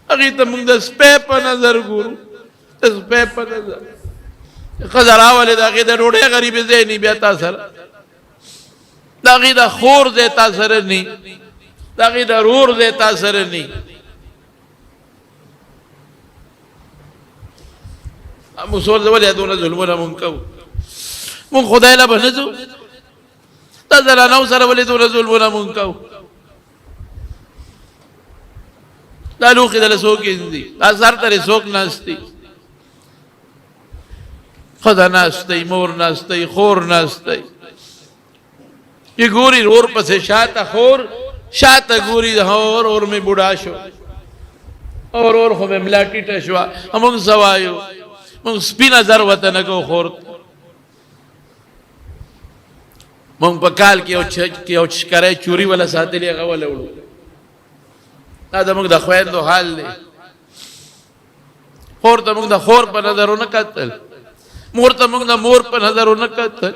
اگی تا مونگ دا سپے پا نظر گورو دا سپے پا نظر خزر آوالی دا اگی دا روڑے غریب زینی بیتا سر دا اگی دا خور زیتا سرنی دا اگی دا رور زیتا سرنی مسور ده ولی دونه ظلمونه مونږ کوو مونږ خدای له بنځو دا زنانو سره ولی دونه ظلمونه مونږ کوو دا لوښي دله څوک ایندي دا سر ته څوک ناستی ښځه ناستی مور ناستی خور ناستی یہ ګوري رور پسې شاته خور شاته ګوري اور مې بوډا شو اور خو مې ملا ټیټه شوه موږ سوایو مونږ سپینه زر وته نه کو خور مونږ په کال کې یو چکرای چوری ولا ساتلی هغه ولا وړو دا زموږ د خویندو حال دی خور ته مونږ د خور په نظرونه کتل مور ته موږ د مور په نظر نه کتل،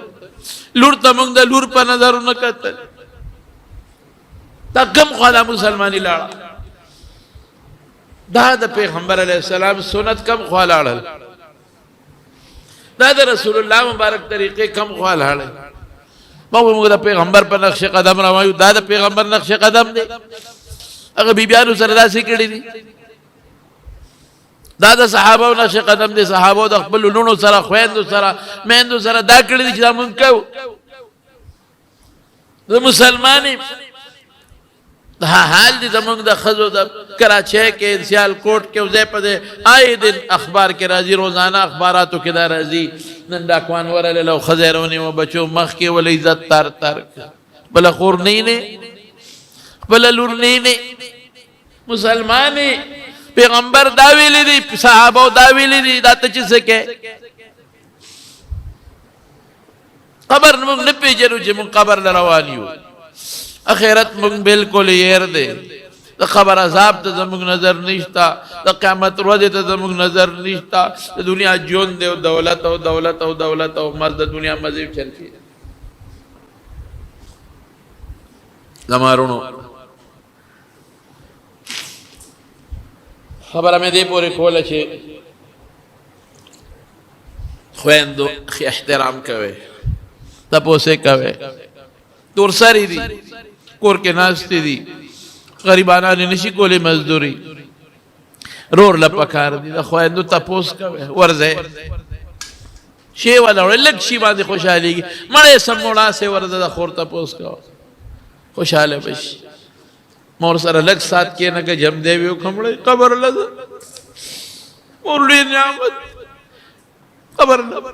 لور ته موږ د لور په نظر نه کتل. دا کم خواله مسلمانی لاړه، دا د پیغمبر علیه السلام سنت کم خوا لاړل، دا د رسول الله مبارک طریقې کم خوا لاړل. موږ د پیغمبر په نقش قدم روایو، دا د پیغمبر نقش قدم دی. هغه بیبیانو سره داسې کړي دي، دا د صحابه نقش قدم دی. صحابه د خپل لونو سره، خويندو سره، میندو سره دا کړي دي چې دا مونږ کوو. د مسلمانې دا حال دي زمونږ د ښځو د کراچۍ کې، سیالکوټ کې، ځای په ځای آئے دن اخبار کې راځي، روزانه اخباراتو کې دا راځي. نن ډاکوان ورغلل او ښځې رونیوه، بچو مخ کې ولې عزت تار تار، بله خور نه بله لور نه. مسلمانې پیغمبر دا ویلی دی، صحابه دا ویلی دی، دا ته چې څه کې قبر موږ نه پیژنو چې موږ قبر له روان یو. اخرت موږ بالکل یېر دی. د قبر عذاب ته زموږ نظر نشتا، د قیامت ورځې ته زموږ نظر نشتا. د دنیا ژوند دی او دولت او دولت او دولت او مز د دنیا مزې چلتی. زمارونو خبره مې دې پورې کوله چې خویندو احترام کوئ، تپوسې کوئ. تورسري دي، کور کې ناستې دي، غریبانان نشي کولی مزدوري، رور له پکار دي. د خویندو تپوس کوئ، ورځئ شی ولا وړئ، لږ شي باندې خوشحالېږي. مړی سموړاسې ورځه د خور تپوس کوه، خوشحاله بشي. مور سره لږ سات کېنه که جم دی وي وکړئ، قبر لږ مور لوی نعمت، قبر لږ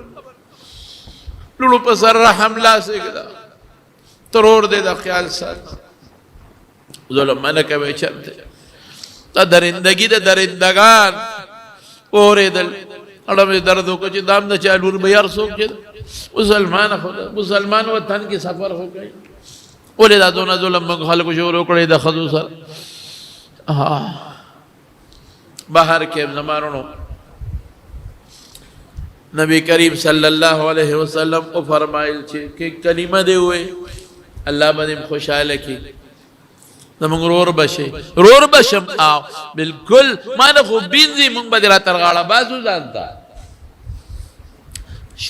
لوړو په سر رحم لاسې ږده، ترور دی د خیال سات. ظلم منه کوئ چرته. دا درندګي د درندګان اورېدل، اړه مې درد وکړو چې دام د چا لور به یار څوک چې مسلمان وطن کې سفر وکړي. ولې دا دونه ظلم موږ خلکو شروع کړی د ښځو سره. بهر کې زمانو نبی کریم صلی الله علیه وسلم او فرمایل چې کلمه دی وې الله باندې خوشاله کی، زمونږ رور بشي، رور بشم. او بالکل ما نه خو بینځي مونږ به را ترغاړه بازو ځانته.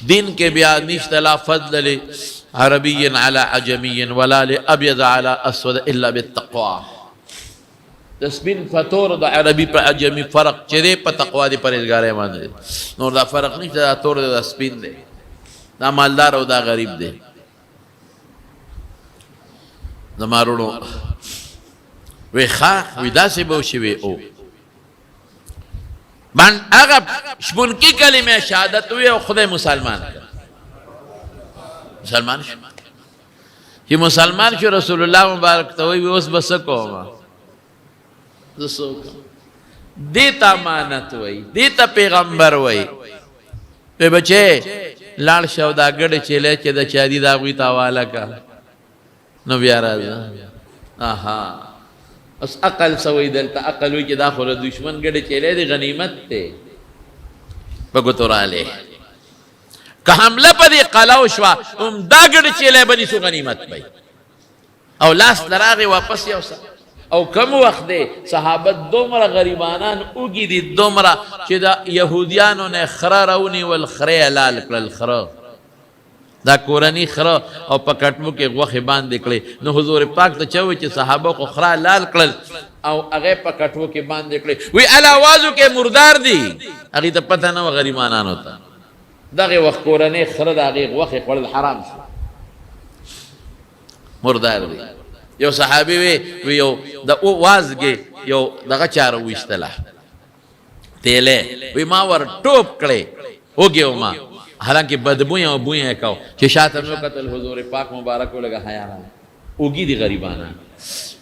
دین کې بیا نشته لا فضل عربي على عجمي ولا لابيض على اسود الا بالتقوى. د سپین فتور د عربي په عجمي فرق چې دی په تقوا دی، پرهیزګارۍ باندې. نور دا فرق نشته، دا تور دی دا سپین دی، دا مالدار او دا غریب دی. زمارونو وی خواه وی داسې به وشي وی او من هغه شپونکي کلمه شهادت وی او خدای مسلمان مسلمان شو. چې مسلمان شو رسول الله مبارک ته وی اوس بس کوم زسو دیتا امانت وی، دیتا پیغمبر وی. په بچي لاړ شو دا ګډ چيله چې د چا دي دا غوي تاواله کا نو بیا راځه. اس عقل سوی دلته عقل وی چې دا خو دشمن ګډ چيله دی، غنیمت ته بګوتراله که حمله پدې قلاو شوا دا ګډ چيله بني سو غنیمت وي. او لاس دراغه واپس یو او کم وخت دی صحابه دومره غریبانان اوږي دي، دومره چې دا يهوديانو نه خره راونی ول خره حلال کړل، خره دا کورنی خره او په کټمو کې غوښه باندې کړې. نو حضور پاک ته چوي چې صحابه خو خره حلال کړل او هغه په کټمو کې باندې کړې. وی الوازو کې مردار دي، هغه ته پته نه و غریبانانو ته. دغه وخت کورنی خره د هغې غوښې خوړل حرام شو، مردار دي. یو صحابي وی یو د وازګې یو دغه چاره ویشتله تیلې، وی ما ور ټوپ کړې وګیو ما، حالانکه بدبوی او بوی کاو چې شاته نو قتل حضور پاک مبارک لگا حیا اوږي دي غریبانا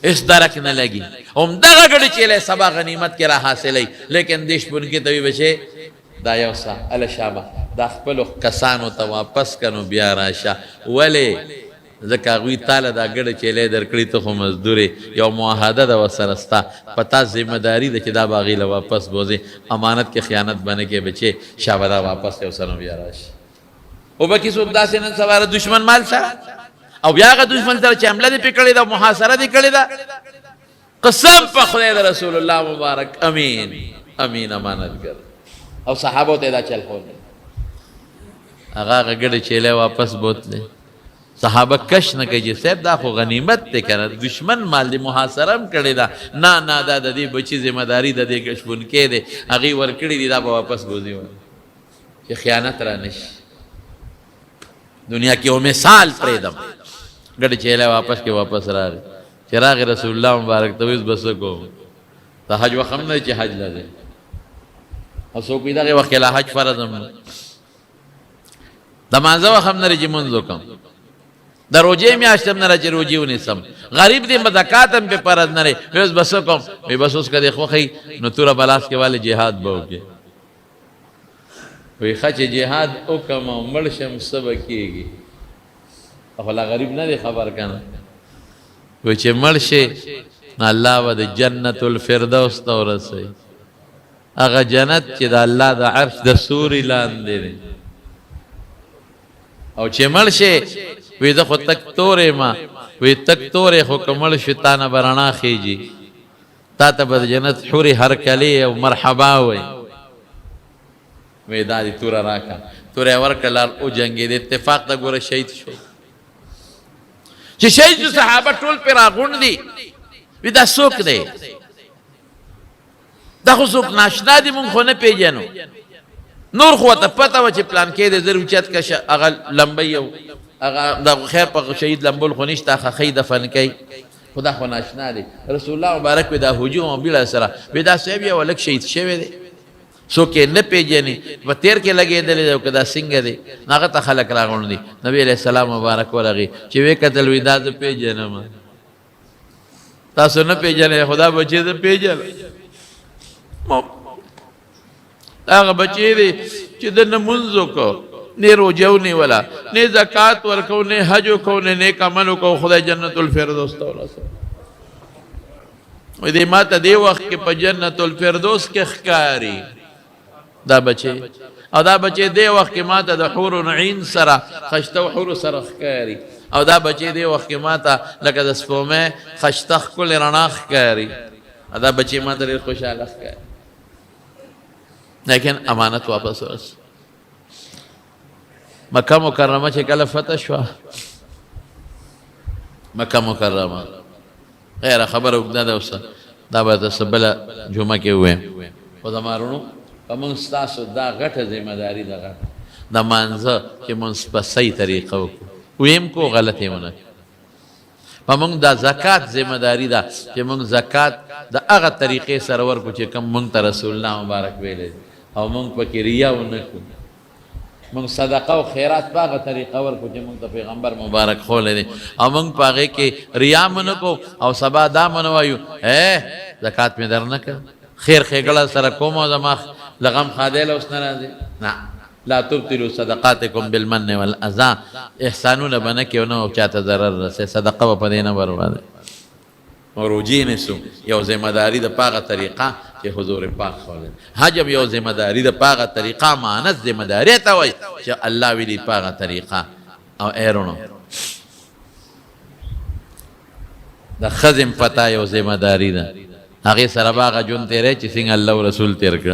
اس درک نه لګي. هم دغه ګډ چيله سبا غنیمت کې را حاصلې، لیکن دیش بن کې دوی بچي دا یو سا ال شابه دا خپل کسانو ته واپس کنو بیا راشه. ولی ځکه غوی تعالی دا ګډ چيله درکړي ته خو مزدوري یو معاهده ده وسره ستا، پتا ذمہ داری ده چې دا باغی له واپس بوزي، امانت کې خیانت باندې کې بچي شابه دا واپس یو سره بیا راشه. او به کې څوک داسې نن سبا دشمن مال سره او بیا هغه دشمن سره چې حمله دې پې کړې ده محاصره دې کړې ده قسم په خدای د رسول الله مبارک امین امین امانتګر او صحابو ته دا چل خو هغه ګډه چیلې واپس بوتله صحابه کش نه کوي صاحب دا خو غنیمت ته کنه دشمن مال دی محاصره کړی دا نه نه دا د دې بچی ذمہ داری د دې کشفون کې دی هغه ور کړی دی دا واپس بوزي چې خیانت را نشي دنیا کې او مثال پرېدم ګډه چیلې واپس راغی چراغ رسول الله مبارک ته وس بس کو ته حج وخم نه چې حج لږه او سو کې دا وخت لا حج فرض هم د مانځه وخم نه چې منځو کوم د روزې میاشتم نه چې روزي ونیسم غریب دې مزکاتم په فرض نه لري وس بس کوم به بس اوس کده خوخي نو تور بلاس کې والے jihad بوږي وی خچ jihad او کوم مړ شم سبکیږي خو لا غریب نه دی خبر کنه وی چې مړ شي الله و د جنت الفردوس ته ورسوي هغه جنت چې د الله د عرش د سوري لاندې دی او چې مړ شي وی زه خو تک تورې ما وی تک تورې خو که مړ شي تا نه به رڼا خیږي تا ته به د جنت حورې هرکلې او مرحبا وی وی دا دې توره راکړه توره یې ورکړه وجنګېد اتفاق ته ګوره شهید شو چې شهید صحابه ټول پې راغونډ دي وی دا څوک دی دا خو څوک ناشنا دي مونږ خو نه پېژنو نور خو ورته پته وه چې پلان کې دی زر اوچت کشه هغه لمبۍ او هغه د خیر په شهید لمبول خو نشته خخۍ دفن کوي خو دا خو ناشنا دی رسول الله مبارک وی دا هجوم او بله سره وی دا صاحب یو هلک شهید شوی دی څوک یې نه پېژني په تیر کې لګېدلی دی او که دا څنګه دی نو هغه ته خلک راغونډ دي نبي علیه السلام مبارک ورغی چې ویې کتل وی دا زه پېژنم تاسو نه پېژنئ خو دا بچی زه پېژنم هغه بچی دی چې د نه لمونځ وکړو نه روژه ونیوله نه زکات ورکړو نه حج وکړو نه نیک عمل وکړو خدای جنت الفردوس ته ورسوي وایي دی ما ته دې وخت کې په جنت الفردوس کې ښکاري دا بچی او دا بچی دې وخت کې ما ته د حور عین سره خشته و حور سره ښکاري او دا بچی دې وخت کې ما ته لکه د سپومې خشته ښکلې رڼا ښکاري دا بچی ما ته ډېر خوشحاله ښکاري لیکن امانت واپس ورس مکه مکرمه چې کله فتح شوه مکه مکرمه غیره خبره اوږده ده اوسه دا به درته بله جمعه کې ووایم خو زما وروڼو په مونږ ستاسو دا غټه ذمهداري ده غټه د مانځه چې مونږ په صحیح طریقه وکړو ویم کو غلط یې ونه په مونږ دا زکات ذمهداري ده چې مونږ زکات د هغه طریقې سره ورکړو چې کوم مونږ ته رسول الله مبارک ویلی او مونږ پکې ریا ونه کړو مونږ صدقه او خیرات په هغه طریقه ورکړو چې مونږ ته پیغمبر مبارک ښولی دی او مونږ په هغې کې ریا مو نه کړو او سبا دا مو نه وایو زکات مې در نه کړ خیر ښېګړه سره کوم او زما لغم خادی له اوس نه راځي نه لا تبطلوا صدقاتکم بالمن والاذى احسانونه به نه کوي او چاته ضرر رسوي صدقه به په دې نه بربادوي او روجې نیسو یو ذمهداري د په هغه طریقه چې حضور پاک ښولی حج هم یو ذمهداري د په هغه طریقه مانت ذمهداري ته وایي چې الله ویلي په هغه طریقه او ای وروڼو د ښځې پته یو ذمهداري ده هغې سره به هغه ژوند تېری چې څنګه الله او رسول تېر کړ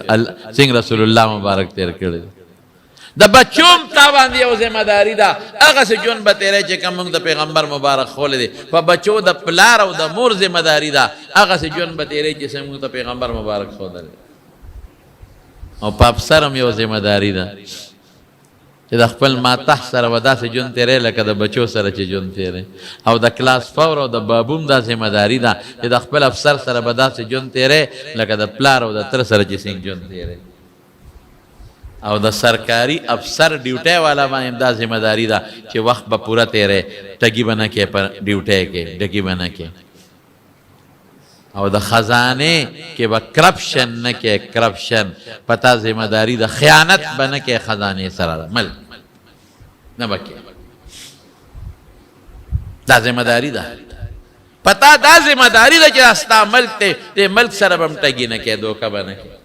څنګه رسول الله مبارک تېر کړی د بچو هم تا باندې یو ذمهداري ده هغسې ژوند به تېری چې کوم موږ د پیغمبر مبارک ښولی دی په بچو د پلار او د مور ذمهداري ده هغسې ژوند به تېری چې موږ د پیغمبر مبارک ښودلی او په افسر هم یو ذمهداري ده چې د خپل ماتح سره به داسې ژوند تېری لکه د بچو سره چې ژوند تېری او د کلاس فور او د بابو هم دا ذمهداري ده چې د خپل افسر سره به داسې ژوند تېری لکه د پلار او د تره سره چې څنګه ژوند تېری او د سرکاري افسر ډیوټۍ والا باندې دا ذمهداري ده چې وخت به پوره تېری ټګي به نه کوې په ډیوټۍ کې ډګي به نه کوې او د خزانې کې به کرپشن نه کوې کرپشن په تا ذمهداري ده خیانت به نه کوې خزانې سره ملک نه به کوې دا ذمهداري ده پتا دا ذمهداري ده چې ستا ملک دی دې ملک سره به هم ټګي نه کوې دوکه به نه کوې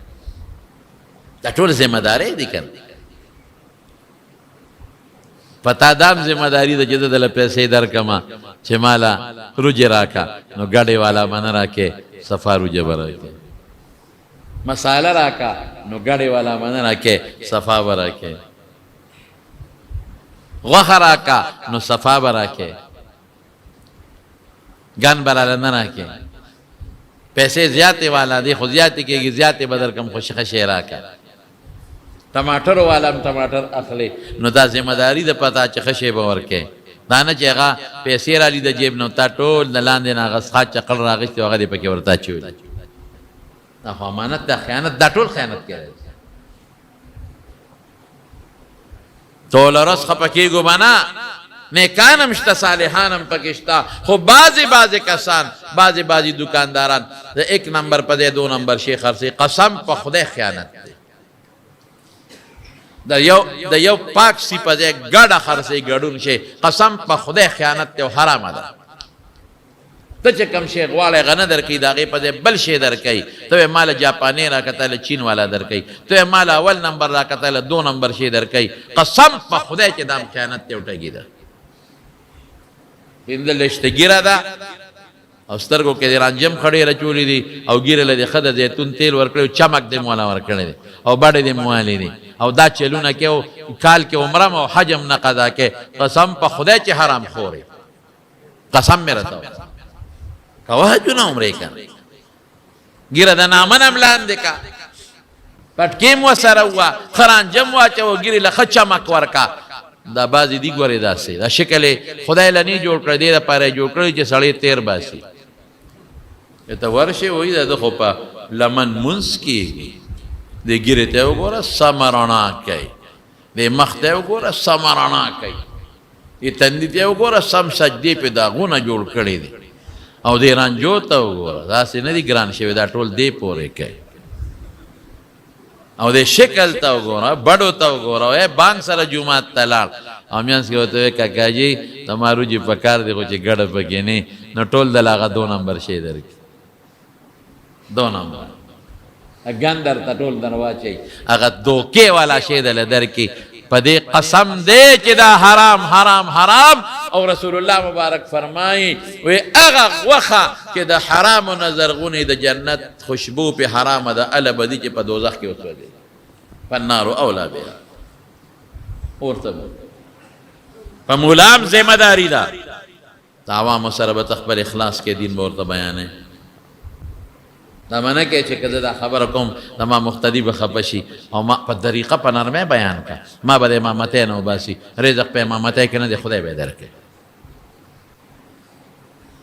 دا ټول ذمهدارۍ دي کنه پتا دام ذمہ داری د چې دله پیسې درکما چې مالا روجه راکا نو ګاډي والا من راکې صفا روجه برکې مساله راکا نو ګاډي والا من راکې صفا برکې غوخه راکا نو صفا برکې ګن براله نه راکې پیسې زیاتې والا دی خو زیاتې کېږي زیاتې بدر کم خوشي خشي راکا ټماټر والا هم ټماټر اخلي نو دا ذمہ داری د پتا چې خشي به ورکې دا نه چې هغه پیسې را لی د جیب نو تا ټول د لاندې نه هغه څخه چقل راغېستې هغه دې پکې ورته اچولي دا خو امانت دا خیانت دا ټول خیانت کوي ټوله ورځ خفه کېږو به نه نیکان هم شته صالحان هم پکې شته خو بعضې کسان بعضې دکانداران د 1 نمبر په دی 2 نمبر شي خرڅي قسم په خدای خیانت دی د یو پاک سی په ځای ګډه خرڅي ګډون شي قسم په خدای خیانت دی او حرامه ده ته چې کوم شی غواړې هغه نه درکوي د هغې په ځای بل شی درکوي ته ماله جاپاني راکتله چین والا درکوي ته ماله اول نمبر راکتله 2 نمبر شی درکوي قسم په خدای چې دا خیانت دی او ټګي ده پنځلېشته ګیره ده او سترګو کې د رانجم خړې رچولې دي او ګیره له د ښه د زیتون تیل ورکړی او چمک دې مولا ورکړی دی او بډې دې موالې دي او دا چلونه کې او کال کې عمره او حج هم نه قضا کې قسم په خدای چې حرام خورې قسم مې راته کوه حجونه عمرې کنه ګیره د نامن هم لاندې کا پټکې مو سره وه ښه رانجم واچوه ګیرې له ښه چمک ورکا دا بعضې دي ګورې داسې دا شکل یې خدای له نه جوړ کړی دې دپاره یې جوړ کړی چې سړی تیر باسي ته ورشې وایي دا ده خو په لمن منځ کېږي دې ګیرې ته وګوره سمه رڼا کوي دې مخ ته وګوره سمه رڼا کوي دې تندي ته وګوره سم سجدې پې داغونه جوړ کړي دي او دې رانجو ته وګوره داسې نه دي ګران شوي دا ټول دې پورې کوي او دې شکل ته وګوره بډو ته وګوره بانک سره جومات ته لاړ او میانس کې ورته وایي کاکاجي زما روجې په کار دی خو چې ګډه پکې نه نو ټول دله هغه 2 نمبر شی درکړي 2 نمبر ګن درته ټول در واچوي هغه دوکې والا شی دله درکړي په دې قسم دی چې دا حرام حرام حرام او رسول الله مبارک فرمایي وی هغه غوښه چې د حرامو نه زرغونې د جنت خوشبو پې حرامه ده اله به دي چې په دوزخ کې وسوځي فالنار اولا بها ورته په مولام ذمہ داری ده د عوامو سره به ته خپل اخلاص کې دین به ورته بیانې دا منه کې چې که زه دا خبره کوم د ما مقتدي به خفه شي او ما په طریقه په نرمۍ بیان کا ما به د امامتۍ نه وباسي رزق په امامتۍ کې نه دی خدای به یې درکړي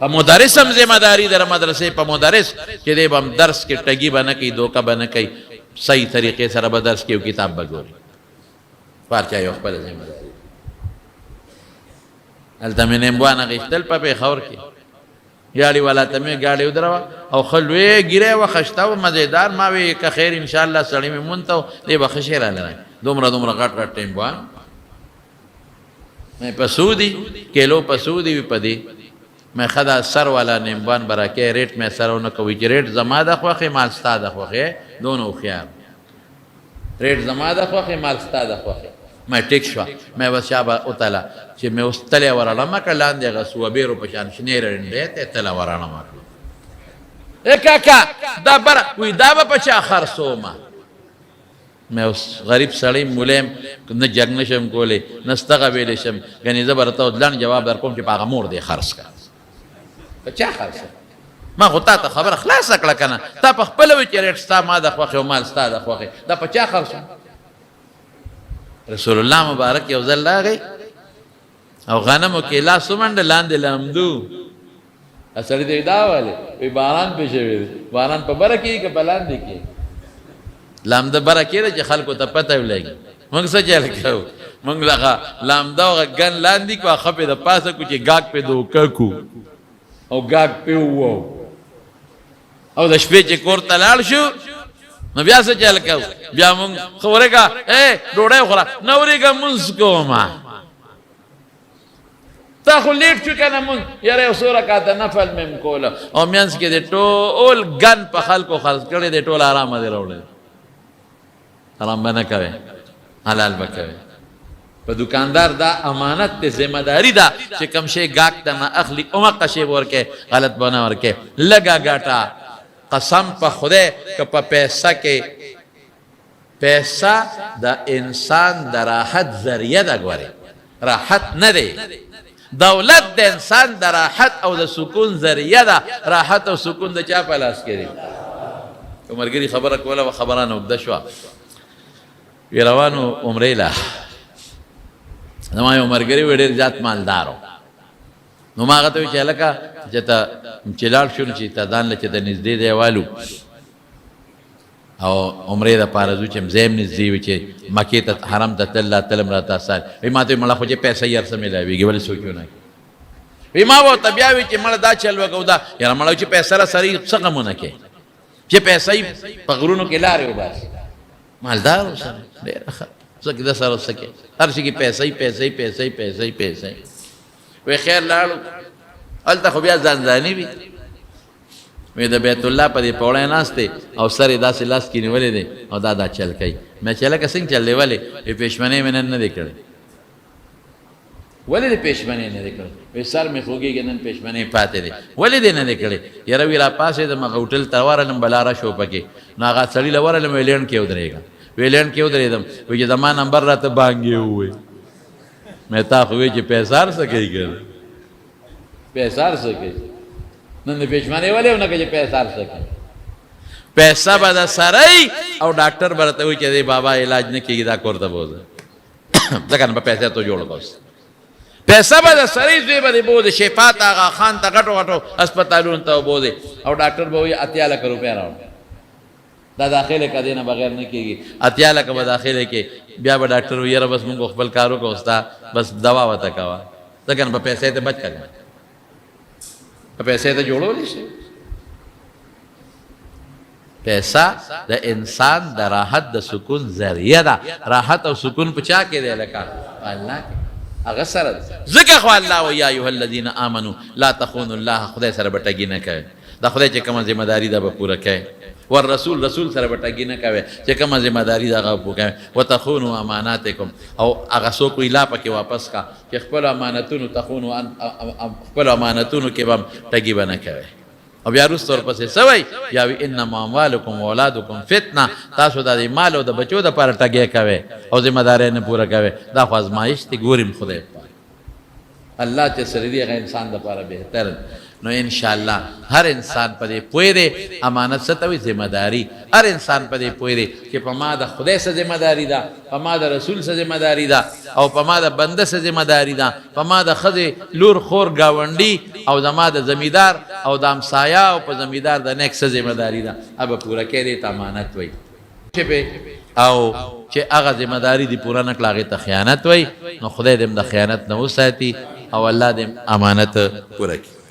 په مدرس هم ذمہ داري در مدرسې په مدرس چې دی به هم درس کې ټګي به نه کوي دوکه به نه کوي صحیح طریقې سره به درس کې یو کتاب به ګوري هر چا یو خپله ذمہ داري هلته مې نیمبوان اخېستل په پېښور کې ګاډي والا ته مې ګاډي ودروه او ښه لوی ګیری وه ښه شته و مزېدار ما وی که خیر انشاءالله سړی مې مونځ ته و دی به ښه شی راله دومره غټ غټ ټیمبوان مې په څو دي کیلو په څو دي وي په دې مې ښه دا سر والا نیمبوان به راکې ریټ مې سره ونه کوي چې ریټ زما د خوښې مال ستا د خوښې دونه هوښیار ریټ زما د خوښې مال ستا د خوښې مې ټیک شوه مې بس شابه وتله چې مې اوس تلې ورړمه کړه لاندې هغه سوبیرو په شان شنې رنډې ته تله ورړمه کړه ای کاکا دا بره وایي دا به په چا خرڅومه مې اوس غریب سړی مولیم نه جګ نه شم کولی نه ستغه ویلی شم ګنې زه به راته اوس لنډ جواب در کوم چې په هغه مور دی خرڅ کړه په چا خرڅه ما خو تا ته خبره خلاصه کړه که نه تا په خپله وایي چې ریټ ستا ما د خوښې او مال ستا د خوښې دا په چا خرڅوم رسول الله مبارک یو ځل راغی او غنمو کې لاس ومنډه لاندې لامدو سړي ته دا ویلې وایي باران پې شوی دی باران په بره کېږي که په لاندې کې لامده بره کېده چې خلکو ته پته ولګي موږ څه چل کوو موږ دغه لامده هغه ګن لاندې کړو ښه پې د پاسه کړو چې ګاګ پې دوکه کړو او ګاګ پې ووو او د شپې چې کور ته لاړ شو نو بیا څه چل کوو بیا موږ ښه ورېږه ډوډۍ وخوره نه ورېږه مونځ کومه تا خو لیټ شو که نه مونځ یاره یو څو رکعته نفل مې م کوله او منځ کې دې ټول ګن په خلکو خرڅ کړی دی ټول ارامه دې راوړی حرام به نه کوې حلال به کوې په دکاندار دا امانت ته ذمہ داری دا چې کم شی گاک ته نه اخلي اومه شی ورکه غلط بنا ورکه لگا گاټا قسم په خدای که په پیسہ کې پیسہ د انسان د راحت ذریعہ ده ګوره راحت نه دی دولت د انسان د راحت او د سکون ذریعہ ده راحت او سکون د چا په لاس کې دی عمرګری خبره کوله و خبرانه وبد شو وی روانو عمرې له نو ما عمرګری وړ ذات مالدارو نو ما غته چې لکه چې ته چلال شون چې ته دان لچ د نږدې دیوالو او عمرې د پارزو چې زم نږدې وي چې مکه ته حرم ته الله تعالی مرتا سال وی ماته مړه خو چې پیسې یې سره ملایويږي ولې سوچو نه وی ما وو تبياوي چې مړه دا چل وکاو دا یاره مړه چې پیسې سره څنګه مونږ کې چې پیسې په غرونو کې لارې وباس مالدار اوسه ډېر ښه څنګه دا سره سکه هر شي کې پیسې وی خیر لاړو الته خو بیا ځانځاني وي مې د بیت الله په دې پوړې ناشته او سره داسې لاس کې نیولې دي او دا چل کوي مې چې لکه څنګه چلې ولې په پښمنه مې نه کړې ولې دې پښمنه نه کړې وې سر مې خوږیږي نن پښمنه پاتې دي ولې دې نه کړې یاره ویرا پاسې د مغوټل تروارلم بلاره شو پکې ناغه سړی لورلم ویلین کې ودرېګا ویلین کې ودرېدم وې زما نمبر راته بانګي وې مې تا خو وې چې پیسار سکے ګر پیسار سکے نن د پښمنه ولې نه کې پیسار سکے پیسہ به سره او ډاکټر برته وي چې بابا علاج نه کیږي دا کور ته بوزه ځکه نه پیسې ته جوړ کوس پیسہ به سره زوی به بوزه شفاعت آغا خان ته غټو هسپتالونو ته بوزه او ډاکټر به وي 80 لک روپیا راو دا داخله کدی نه بغیر نه کیږي 80 لک به داخله کې بیا به ډاکټر وي یاره بس موږ خپل کارو کو استا بس دوا وته کوا ځکه نه پیسې ته بچ کړه پیسې ته جوړول شي پیسہ د انسان د راحت د سکون ذریعہ ده راحت او سکون پچا کې دی لکه الله کې هغه سره ذکر خو الله و یا ایها الذین آمنوا لا تخونوا الله خدای سره بټګی نه کوي دا خدای چې کومه ذمہ داری ده به پوره کوي ور رسول سره بټګی نه کوي چې کومه ذمہ داری ده هغه پوره کوي وتخونوا اماناتکم او هغه سو کوی لا پکې واپس کا چې خپل امانتونو تخونوا خپل امانتونو کې به ټګی بنه کوي او بیا وروسته ورپسې سوی یا وی انما اموالکم واولادکم فتنه تاسو د مال او د بچو د پر ټګي کوي او ذمہ داري نه پوره کوي دا خو ازمایش ته ګورم خدای الله چې سره دی هغه انسان د لپاره بهتر نو ان شاء الله هر انسان په دې پوي دی امانت ستوي ذمہ داری هر انسان په دې پوي دی چې په ما د خدای سره ذمہ داری ده په ما د رسول سره ذمہ داری ده او په ما د بنده سره ذمہ داری ده په ما د خزه لور خور گاونډي او زما د زمیدار او د امسایا او په زمیدار د نیک سره ذمہ داری ده اب پورا کړي ته امانت وای او چې هغه ذمہ داری دی پورا نه کلاغه ته خیانت وای نو خدای دې د خیانت نه وساتي او الله دې امانت پوره کړي